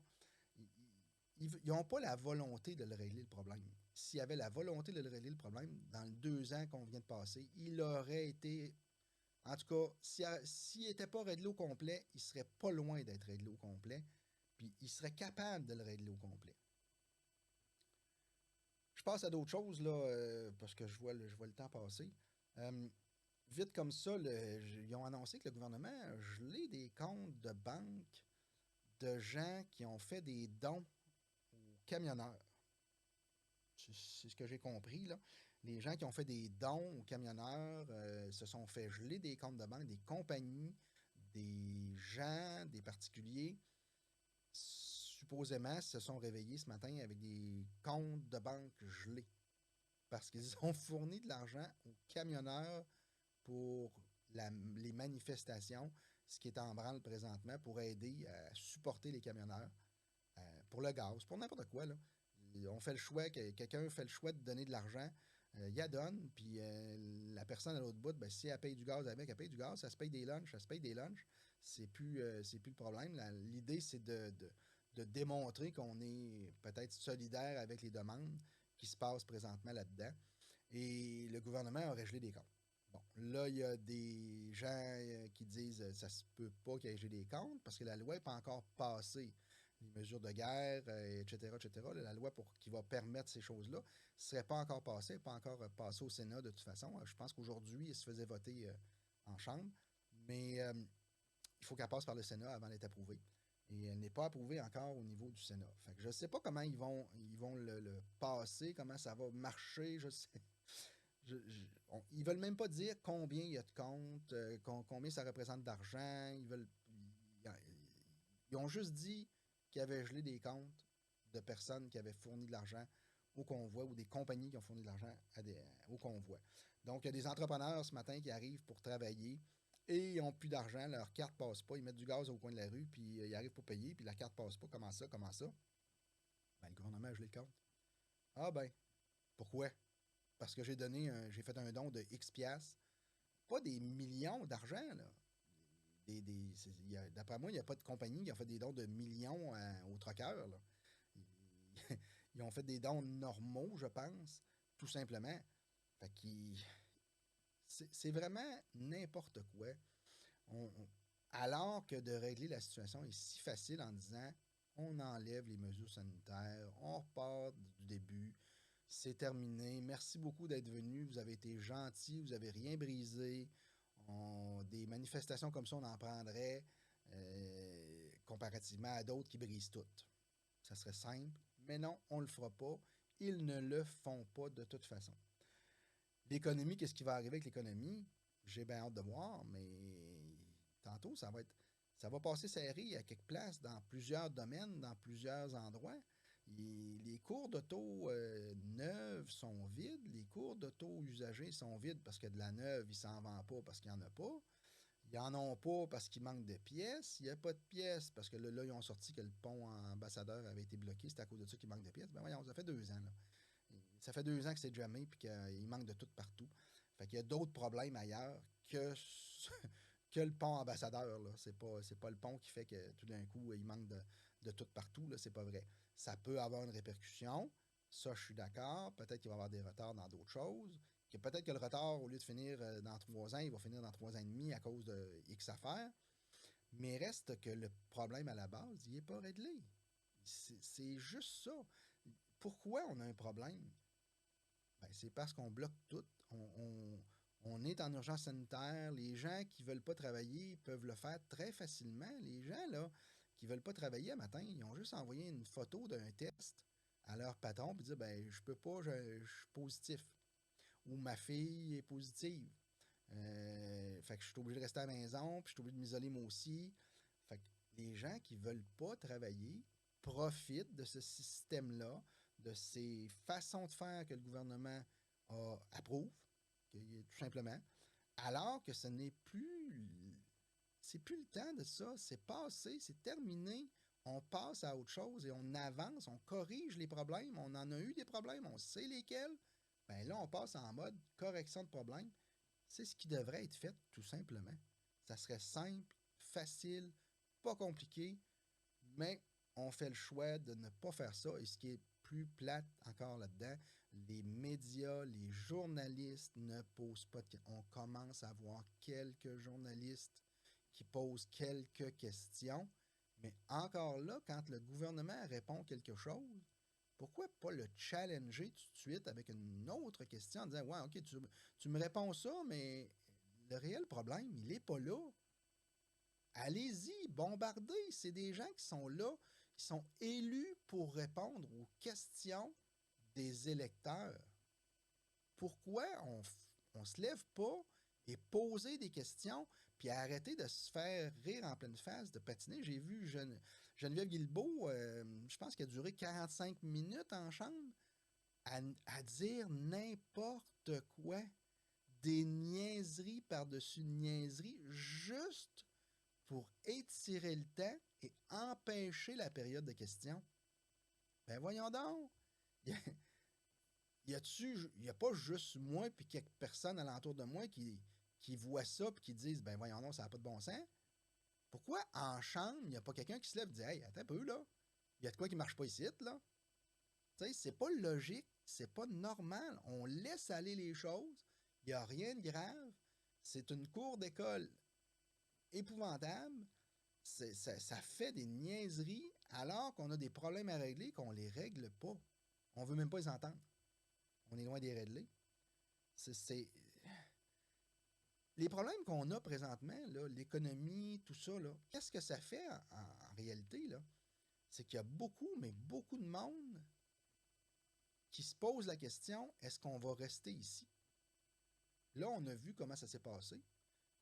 ils n'ont pas la volonté de le régler le problème. S'il y avait la volonté de le régler le problème, dans les 2 ans qu'on vient de passer, il aurait été. En tout cas, s'il n'était pas réglé au complet, il serait pas loin d'être réglé au complet. Puis il serait capable de le régler au complet. Je passe à d'autres choses, là, parce que je vois le temps passer. Euh, Vite comme ça, ils ont annoncé que le gouvernement a gelé des comptes de banque de gens qui ont fait des dons aux camionneurs. C'est ce que j'ai compris, là. Les gens qui ont fait des dons aux camionneurs se sont fait geler des comptes de banque, des compagnies, des gens, des particuliers, supposément se sont réveillés ce matin avec des comptes de banque gelés parce qu'ils ont fourni de l'argent aux camionneurs pour les manifestations, ce qui est en branle présentement pour aider à supporter les camionneurs pour le gaz, pour n'importe quoi. Là. On fait le choix, quelqu'un fait le choix de donner de l'argent, il la donne, puis la personne à l'autre bout, ben, si elle paye du gaz avec, elle paye du gaz, ça se paye des lunchs, ça se paye des lunchs. C'est plus le problème. L'idée, c'est de démontrer qu'on est peut-être solidaire avec les demandes qui se passent présentement là-dedans. Et le gouvernement a gelé des comptes. Bon, là, il y a des gens qui disent ça se peut pas qu'il y ait gelé des comptes parce que la loi n'est pas encore passée. Les mesures de guerre, etc., etc. La loi qui va permettre ces choses-là ne serait pas encore passée, pas encore passée au Sénat de toute façon. Je pense qu'aujourd'hui, il se faisait voter en Chambre, mais il faut qu'elle passe par le Sénat avant d'être approuvée. Et elle n'est pas approuvée encore au niveau du Sénat. Fait que je ne sais pas comment ils vont le passer, comment ça va marcher, je sais. Ils veulent même pas dire combien il y a de comptes, combien ça représente d'argent. Ils ont juste dit qu'ils avaient gelé des comptes de personnes qui avaient fourni de l'argent au convoi ou des compagnies qui ont fourni de l'argent au convoi. Donc, il y a des entrepreneurs ce matin qui arrivent pour travailler et ils n'ont plus d'argent, leur carte passe pas, ils mettent du gaz au coin de la rue, puis ils arrivent pour payer, puis la carte passe pas. Comment ça, comment ça? Ben, le gouvernement a gelé le compte. Ah ben, pourquoi? Parce que j'ai fait un don de X piastres. Pas des millions d'argent, là. D'après moi, il n'y a pas de compagnie qui a fait des dons de millions aux troqueurs, là. Ils ont fait des dons normaux, je pense, tout simplement. Fait qu'ils. C'est vraiment n'importe quoi. Alors que de régler la situation est si facile en disant on enlève les mesures sanitaires, on repart du début, c'est terminé. Merci beaucoup d'être venu, vous avez été gentils, vous n'avez rien brisé. Des manifestations comme ça, on en prendrait comparativement à d'autres qui brisent toutes. Ça serait simple, mais non, on ne le fera pas. Ils ne le font pas de toute façon. L'économie, qu'est-ce qui va arriver avec l'économie? J'ai bien hâte de voir, mais tantôt, ça va passer serré à quelques places, dans plusieurs domaines, dans plusieurs endroits. Les cours d'auto neuves sont vides, les cours d'auto usagés sont vides parce que de la neuve, il s'en vend pas parce qu'il n'y en a pas. Ils n'en ont pas parce qu'il manque de pièces. Il n'y a pas de pièces parce que là, ils ont sorti que le pont ambassadeur avait été bloqué. C'est à cause de ça qu'il manque de pièces. Ben voyons, ça fait 2 ans. Là. Ça fait 2 ans que c'est jamais et qu'il manque de tout partout. Fait qu'il y a d'autres problèmes ailleurs que, que le pont ambassadeur. Là. C'est pas le pont qui fait que tout d'un coup, il manque de tout partout. Là. C'est pas vrai. Ça peut avoir une répercussion. Ça, je suis d'accord. Peut-être qu'il va y avoir des retards dans d'autres choses. Peut-être que le retard, au lieu de finir dans 3 ans, il va finir dans 3 ans et demi à cause de X affaires. Mais reste que le problème à la base, il n'est pas réglé. C'est juste ça. Pourquoi on a un problème? Ben, c'est parce qu'on bloque tout. On est en urgence sanitaire. Les gens qui ne veulent pas travailler peuvent le faire très facilement. Les gens là, qui ne veulent pas travailler un matin, ils ont juste envoyé une photo d'un test à leur patron et dire ben, je peux pas, je suis positif. Ou ma fille est positive. Fait que je suis obligé de rester à la maison, puis je suis obligé de m'isoler moi aussi. Fait que les gens qui ne veulent pas travailler profitent de ce système-là, de ces façons de faire que le gouvernement approuve, tout simplement, alors que ce n'est plus. C'est plus le temps de ça. C'est passé, c'est terminé. On passe à autre chose et on avance, on corrige les problèmes. On en a eu des problèmes, on sait lesquels. Ben là, on passe en mode correction de problèmes. C'est ce qui devrait être fait, tout simplement. Ça serait simple, facile, pas compliqué, mais on fait le choix de ne pas faire ça. Et ce qui est plus plate encore là-dedans, les médias, les journalistes ne posent pas de questions. On commence à voir quelques journalistes qui posent quelques questions, mais encore là, quand le gouvernement répond quelque chose, pourquoi pas le challenger tout de suite avec une autre question en disant ouais, ok, tu me réponds ça, mais le réel problème, il n'est pas là. Allez-y, bombardez. C'est des gens qui sont là, qui sont élus pour répondre aux questions des électeurs. Pourquoi on se lève pas et poser des questions, puis arrêter de se faire rire en pleine face, de patiner? J'ai vu Geneviève Guilbeault, je pense qu'elle a duré 45 minutes en chambre, à dire n'importe quoi, des niaiseries par-dessus niaiseries, juste pour étirer le temps et empêcher la période de questions. Ben voyons donc! Il n'y a pas juste moi puis quelques personnes alentour de moi qui voient ça et qui disent ben voyons donc, ça n'a pas de bon sens. Pourquoi en chambre, il n'y a pas quelqu'un qui se lève et dit hey, attends un peu là, il y a de quoi qui ne marche pas ici, là? Tu sais, c'est pas logique, c'est pas normal. On laisse aller les choses, il n'y a rien de grave. C'est une cour d'école épouvantable. Ça fait des niaiseries alors qu'on a des problèmes à régler qu'on les règle pas. On veut même pas les entendre. On est loin des régler. C'est les problèmes qu'on a présentement, l'économie, tout ça, qu'est-ce que ça fait en réalité? Là? C'est qu'il y a beaucoup, mais beaucoup de monde qui se pose la question, est-ce qu'on va rester ici? Là, on a vu comment ça s'est passé.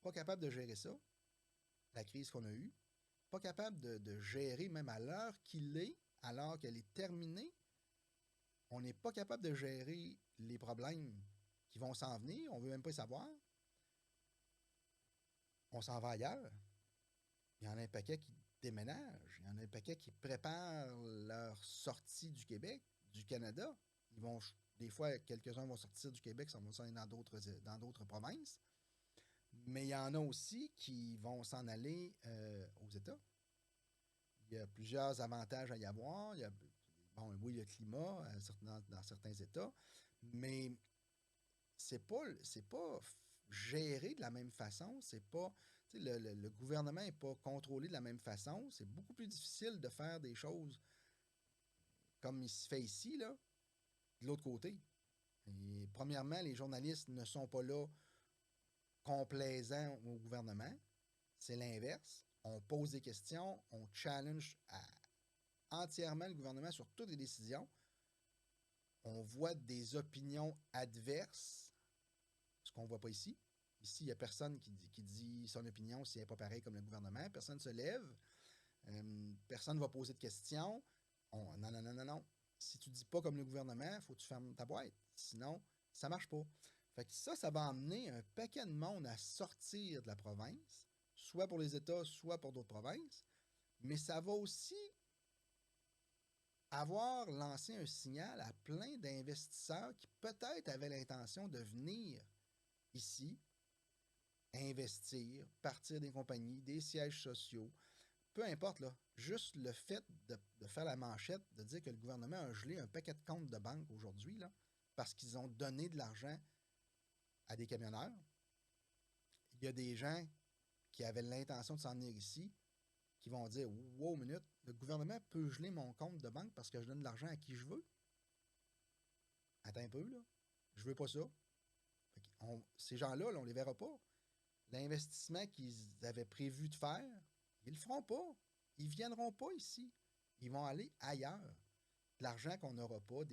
Pas capable de gérer ça, la crise qu'on a eue. Pas capable de gérer même à l'heure qu'il est, alors qu'elle est terminée. On n'est pas capable de gérer les problèmes qui vont s'en venir. On ne veut même pas savoir. On s'en va ailleurs. Il y en a un paquet qui déménagent. Il y en a un paquet qui préparent leur sortie du Québec, du Canada. Ils vont, des fois, quelques-uns vont sortir du Québec, ça va s'en aller dans d'autres provinces. Mais il y en a aussi qui vont s'en aller aux États. Il y a plusieurs avantages à y avoir. Bon, oui, le climat dans certains États, mais c'est pas géré de la même façon. C'est pas, le gouvernement n'est pas contrôlé de la même façon. C'est beaucoup plus difficile de faire des choses comme il se fait ici, là, de l'autre côté. Et premièrement, les journalistes ne sont pas là complaisants au gouvernement. C'est l'inverse. On pose des questions, on challenge entièrement le gouvernement sur toutes les décisions. On voit des opinions adverses, ce qu'on ne voit pas ici. Ici, il n'y a personne qui dit son opinion si elle n'est pas pareille comme le gouvernement. Personne ne se lève. Personne ne va poser de questions. Non, non, non, non, non. Si tu ne dis pas comme le gouvernement, il faut que tu fermes ta boîte. Sinon, ça ne marche pas. Fait que ça va amener un paquet de monde à sortir de la province, soit pour les États, soit pour d'autres provinces. Mais ça va aussi avoir lancé un signal à plein d'investisseurs qui peut-être avaient l'intention de venir ici, investir, partir des compagnies, des sièges sociaux, peu importe, là, juste le fait de faire la manchette, de dire que le gouvernement a gelé un paquet de comptes de banque aujourd'hui, là, parce qu'ils ont donné de l'argent à des camionneurs. Il y a des gens qui avaient l'intention de s'en venir ici, qui vont dire wow, minute, le gouvernement peut geler mon compte de banque parce que je donne de l'argent à qui je veux. Attends un peu, là. Je veux pas ça. Ces gens-là, là, on les verra pas. L'investissement qu'ils avaient prévu de faire, ils le feront pas. Ils viendront pas ici. Ils vont aller ailleurs. De l'argent qu'on n'aura pas,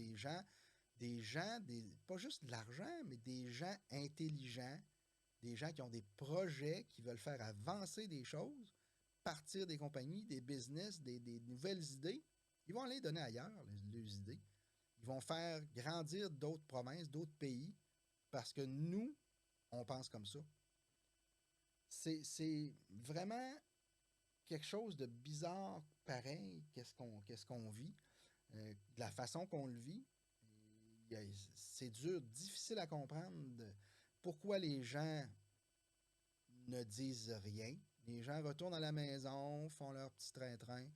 pas juste de l'argent, mais des gens intelligents, des gens qui ont des projets, qui veulent faire avancer des choses, partir des compagnies, des business, des nouvelles idées. Ils vont aller donner ailleurs les idées. Ils vont faire grandir d'autres provinces, d'autres pays, parce que nous, on pense comme ça. C'est vraiment quelque chose de bizarre, pareil, qu'est-ce qu'on vit, de la façon qu'on le vit. C'est dur, difficile à comprendre pourquoi les gens ne disent rien. Les gens retournent à la maison, font leur petit train-train,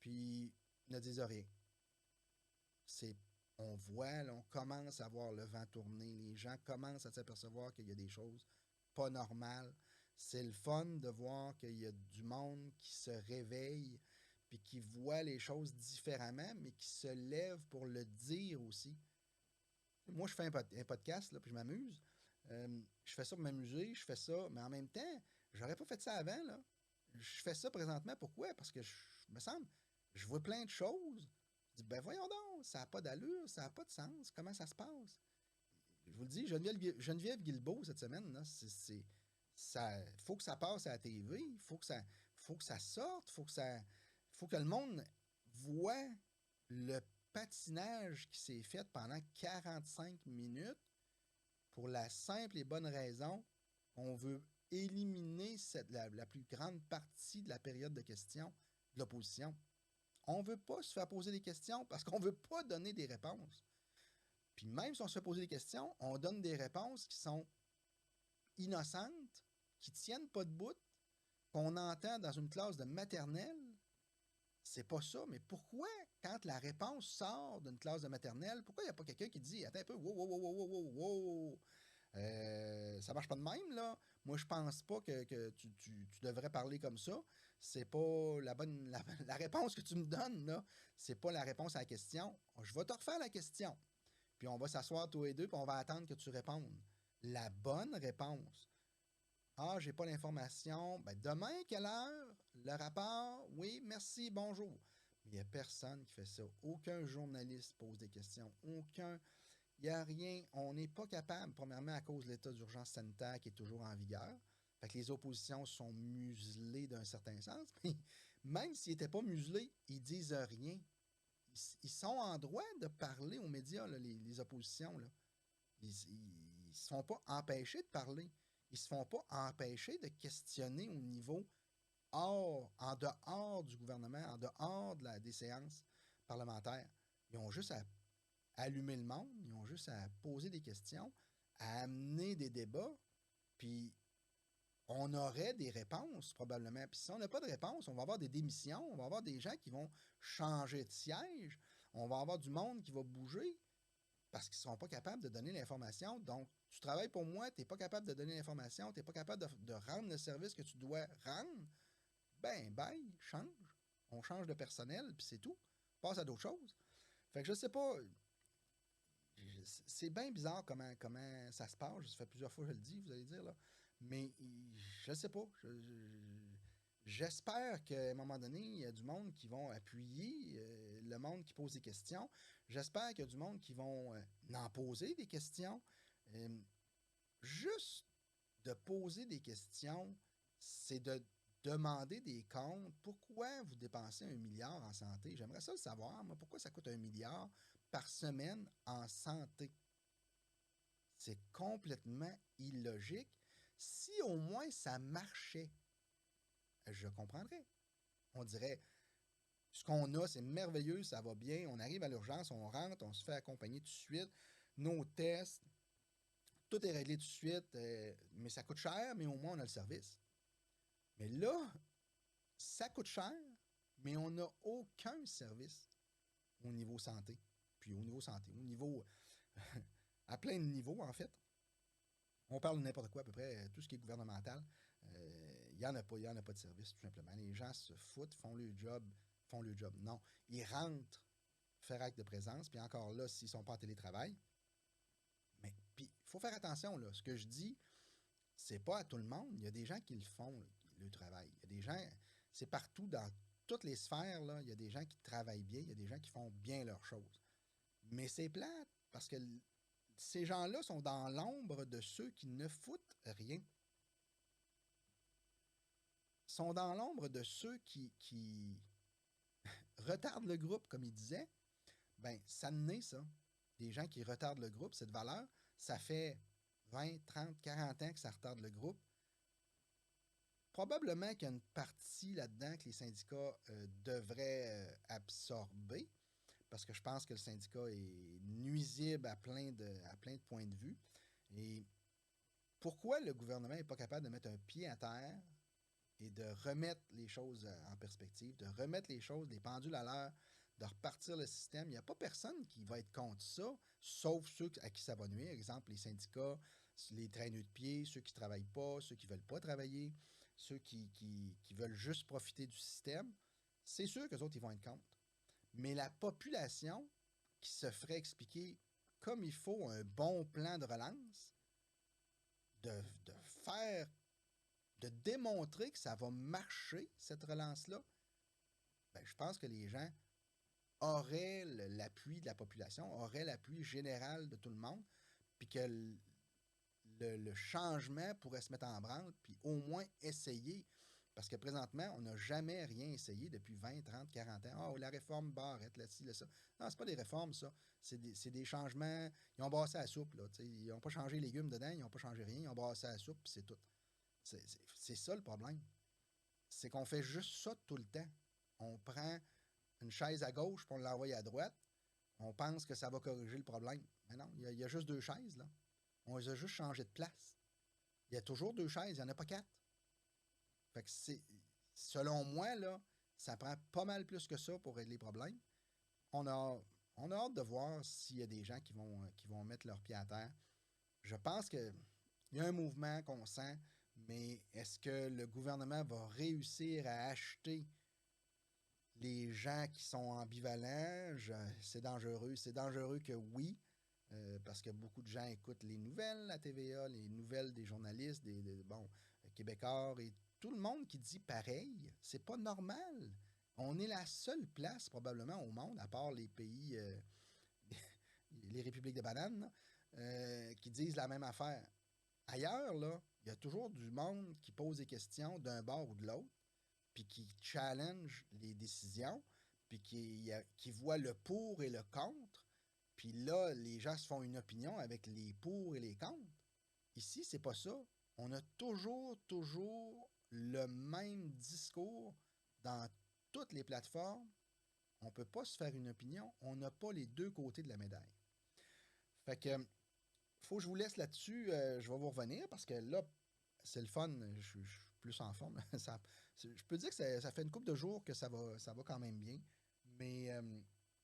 puis ne disent rien. On voit, là, on commence à voir le vent tourner. Les gens commencent à s'apercevoir qu'il y a des choses pas normales. C'est le fun de voir qu'il y a du monde qui se réveille puis qui voit les choses différemment, mais qui se lève pour le dire aussi. Moi, je fais un podcast, là, puis je m'amuse. Je fais ça pour m'amuser, je fais ça, mais en même temps, j'aurais pas fait ça avant, là. Je fais ça présentement, pourquoi? Parce que, me semble, je vois plein de choses. Je dis, ben voyons donc, ça n'a pas d'allure, ça n'a pas de sens, comment ça se passe? Je vous le dis, Geneviève Guilbeault, cette semaine, là, faut que ça passe à la TV, faut que ça sorte, faut que le monde voit le patinage qui s'est fait pendant 45 minutes pour la simple et bonne raison qu'on veut éliminer la plus grande partie de la période de questions de l'opposition. On ne veut pas se faire poser des questions parce qu'on ne veut pas donner des réponses. Puis même si on se fait poser des questions, on donne des réponses qui sont innocentes, qui ne tiennent pas de bout, qu'on entend dans une classe de maternelle. C'est pas ça, mais pourquoi, quand la réponse sort d'une classe de maternelle, pourquoi il n'y a pas quelqu'un qui dit attends un peu, wow, wow, wow, wow, wow, wow, ça marche pas de même, là. Moi, je pense pas que tu devrais parler comme ça. C'est pas la réponse que tu me donnes, là. C'est pas la réponse à la question. Je vais te refaire la question. Puis on va s'asseoir tous les deux, puis on va attendre que tu répondes. La bonne réponse. Ah, j'ai pas l'information. Ben, demain, quelle heure? Le rapport? Oui, merci, bonjour. Mais il n'y a personne qui fait ça. Aucun journaliste pose des questions. Aucun. Il n'y a rien. On n'est pas capable, premièrement, à cause de l'état d'urgence sanitaire qui est toujours en vigueur. Fait que les oppositions sont muselées d'un certain sens. Mais même s'ils n'étaient pas muselés, ils disent rien. Ils sont en droit de parler aux médias, là, les oppositions. Là. Ils ne se font pas empêcher de parler. Ils ne se font pas empêcher de questionner au niveau en dehors du gouvernement, en dehors des séances parlementaires. Ils ont juste à allumer le monde, ils ont juste à poser des questions, à amener des débats, puis on aurait des réponses probablement. Puis si on n'a pas de réponse, on va avoir des démissions, on va avoir des gens qui vont changer de siège, on va avoir du monde qui va bouger. parce qu'ils ne seront pas capables de donner l'information. Donc, tu travailles pour moi, tu n'es pas capable de donner l'information, tu n'es pas capable de rendre le service que tu dois rendre. Ben, bye, change. On change de personnel, puis c'est tout. Passe à d'autres choses. Fait que je sais pas. C'est bien bizarre comment ça se passe. Ça fait plusieurs fois que je le dis, vous allez dire, là. Mais je sais pas. J'espère qu'à un moment donné, il y a du monde qui vont appuyer le monde qui pose des questions. J'espère qu'il y a du monde qui vont en poser des questions. Euh, Juste de poser des questions, c'est de demander des comptes. Pourquoi vous dépensez 1 milliard en santé? J'aimerais ça le savoir, moi. Pourquoi ça coûte 1 milliard par semaine en santé? C'est complètement illogique. Si au moins ça marchait, je comprendrais. On dirait, ce qu'on a, c'est merveilleux, ça va bien, on arrive à l'urgence, on rentre, on se fait accompagner tout de suite, nos tests, tout est réglé tout de suite, mais ça coûte cher, mais au moins on a le service. Mais là, ça coûte cher, mais on n'a aucun service au niveau santé. Puis au niveau santé, au niveau, à plein de niveaux en fait. On parle de n'importe quoi à peu près, tout ce qui est gouvernemental. Il n'y en a pas, il n'y en a pas de service tout simplement. Les gens se foutent, font le job. Non, ils rentrent faire acte de présence, puis encore là, s'ils ne sont pas en télétravail. Mais puis, il faut faire attention, là. Ce que je dis, c'est pas à tout le monde. Il y a des gens qui le font, le travail. Il y a des gens, c'est partout dans toutes les sphères, là, il y a des gens qui travaillent bien, il y a des gens qui font bien leurs choses. Mais c'est plate parce que ces gens-là sont dans l'ombre de ceux qui ne foutent rien. Sont dans l'ombre de ceux qui retardent le groupe, comme il disait. Ben, ça naît ça. Des gens qui retardent le groupe, cette valeur, ça fait 20, 30, 40 ans que ça retarde le groupe. Probablement qu'il y a une partie là-dedans que les syndicats devraient absorber, parce que je pense que le syndicat est nuisible à plein de points de vue. Et pourquoi le gouvernement n'est pas capable de mettre un pied à terre et de remettre les choses en perspective, de remettre les choses, les pendules à l'heure, de repartir le système? Il n'y a pas personne qui va être contre ça, sauf ceux à qui ça va nuire. Exemple, les syndicats, les traîneux de pied, ceux qui ne travaillent pas, ceux qui ne veulent pas travailler, ceux qui veulent juste profiter du système. C'est sûr qu'eux autres, ils vont être contre. Mais la population qui se ferait expliquer comme il faut un bon plan de relance, de faire, de démontrer que ça va marcher, cette relance-là, ben, je pense que les gens auraient l'appui de la population, auraient l'appui général de tout le monde, puis que le changement pourrait se mettre en branle, puis au moins essayer. Parce que présentement, on n'a jamais rien essayé depuis 20, 30, 40 ans. Oh, la réforme Barrette, là-ci, là, ça. Non, c'est pas des réformes, ça. C'est des changements. Ils ont brassé la soupe, là. Ils n'ont pas changé les légumes dedans, ils n'ont pas changé rien. Ils ont brassé la soupe, puis c'est tout. C'est ça le problème. C'est qu'on fait juste ça tout le temps. On prend une chaise à gauche, puis on l'envoie à droite. On pense que ça va corriger le problème. Mais non, il y a juste deux chaises, là. On les a juste changé de place. Il y a toujours deux chaises, il n'y en a pas quatre. Fait que selon moi, là, ça prend pas mal plus que ça pour régler les problèmes. On a, on a hâte de voir s'il y a des gens qui vont mettre leurs pieds à terre. Je pense qu'il y a un mouvement qu'on sent, mais est-ce que le gouvernement va réussir à acheter les gens qui sont ambivalents? C'est dangereux. C'est dangereux que oui, parce que beaucoup de gens écoutent les nouvelles à TVA, les nouvelles des journalistes, bon, Québécois et tout le monde qui dit pareil. C'est pas normal. On est la seule place probablement au monde, à part les pays, les républiques de bananes, là, qui disent la même affaire. Ailleurs, là, il y a toujours du monde qui pose des questions d'un bord ou de l'autre, puis qui challenge les décisions, puis qui voit le pour et le contre. Puis là, les gens se font une opinion avec les pour et les contre. Ici, c'est pas ça. On a toujours le même discours dans toutes les plateformes. On ne peut pas se faire une opinion. On n'a pas les deux côtés de la médaille. Fait que, faut que je vous laisse là-dessus. Je vais vous revenir parce que là, c'est le fun. Je suis plus en forme. Je peux dire que ça fait une couple de jours que ça va quand même bien. Mais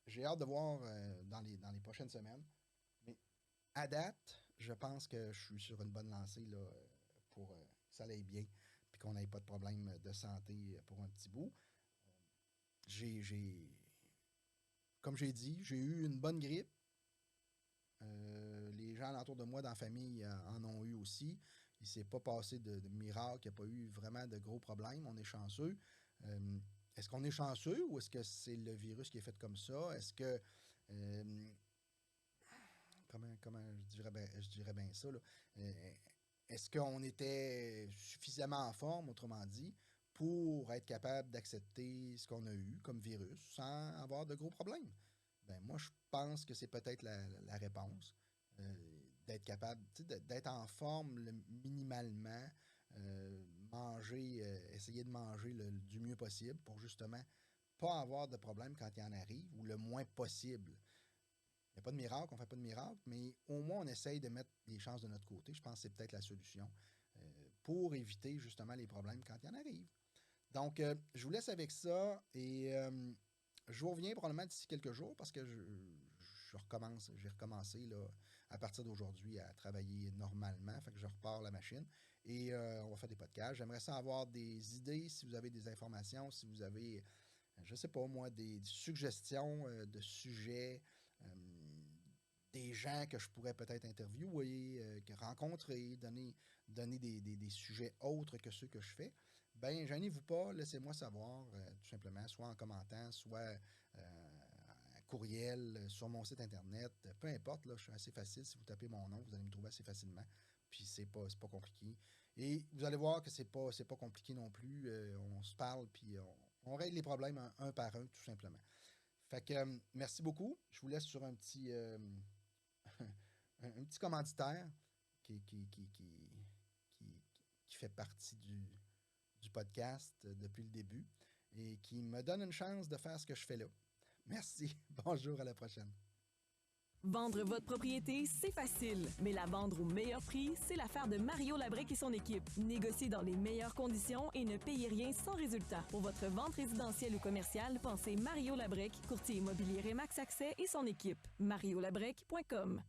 j'ai hâte de voir dans les prochaines semaines. à date, je pense que je suis sur une bonne lancée là, pour que ça aille bien puis qu'on n'ait pas de problème de santé pour un petit bout. Comme j'ai dit, j'ai eu une bonne grippe. Les gens alentour de moi dans la famille en ont eu aussi. Il ne s'est pas passé de miracle, il n'y a pas eu vraiment de gros problèmes. On est chanceux. Est-ce qu'on est chanceux ou est-ce que c'est le virus qui est fait comme ça? Est-ce que... comment je dirais bien ça? Là? Est-ce qu'on était suffisamment en forme, autrement dit, pour être capable d'accepter ce qu'on a eu comme virus sans avoir de gros problèmes? Ben, moi, je pense que c'est peut-être la réponse. D'être capable, d'être en forme minimalement, essayer de manger du mieux possible pour justement pas avoir de problème quand il en arrive ou le moins possible. Il n'y a pas de miracle, on ne fait pas de miracle, mais au moins on essaye de mettre les chances de notre côté. Je pense que c'est peut-être la solution pour éviter justement les problèmes quand il en arrive. Donc, je vous laisse avec ça et je vous reviens probablement d'ici quelques jours parce que j'ai recommencé là, à partir d'aujourd'hui à travailler normalement. Fait que je repars la machine et on va faire des podcasts. J'aimerais ça avoir des idées, si vous avez des informations, si vous avez, je sais pas moi, des suggestions de sujets, des gens que je pourrais peut-être interviewer, rencontrer, donner des sujets autres que ceux que je fais. Ben, gênez-vous pas, laissez-moi savoir, tout simplement, soit en commentant, soit courriel, sur mon site internet, peu importe, là, je suis assez facile. Si vous tapez mon nom, vous allez me trouver assez facilement. Puis c'est pas compliqué. Et vous allez voir que c'est pas compliqué non plus. On se parle, puis on règle les problèmes un par un, tout simplement. Fait que merci beaucoup. Je vous laisse sur un petit un petit commanditaire qui fait partie du podcast depuis le début et qui me donne une chance de faire ce que je fais là. Merci. Bonjour, à la prochaine. Vendre votre propriété, c'est facile. Mais la vendre au meilleur prix, c'est l'affaire de Mario Labrec et son équipe. Négociez dans les meilleures conditions et ne payez rien sans résultat. Pour votre vente résidentielle ou commerciale, pensez Mario Labrec, courtier immobilier Remax Accès et son équipe. mariolabrec.com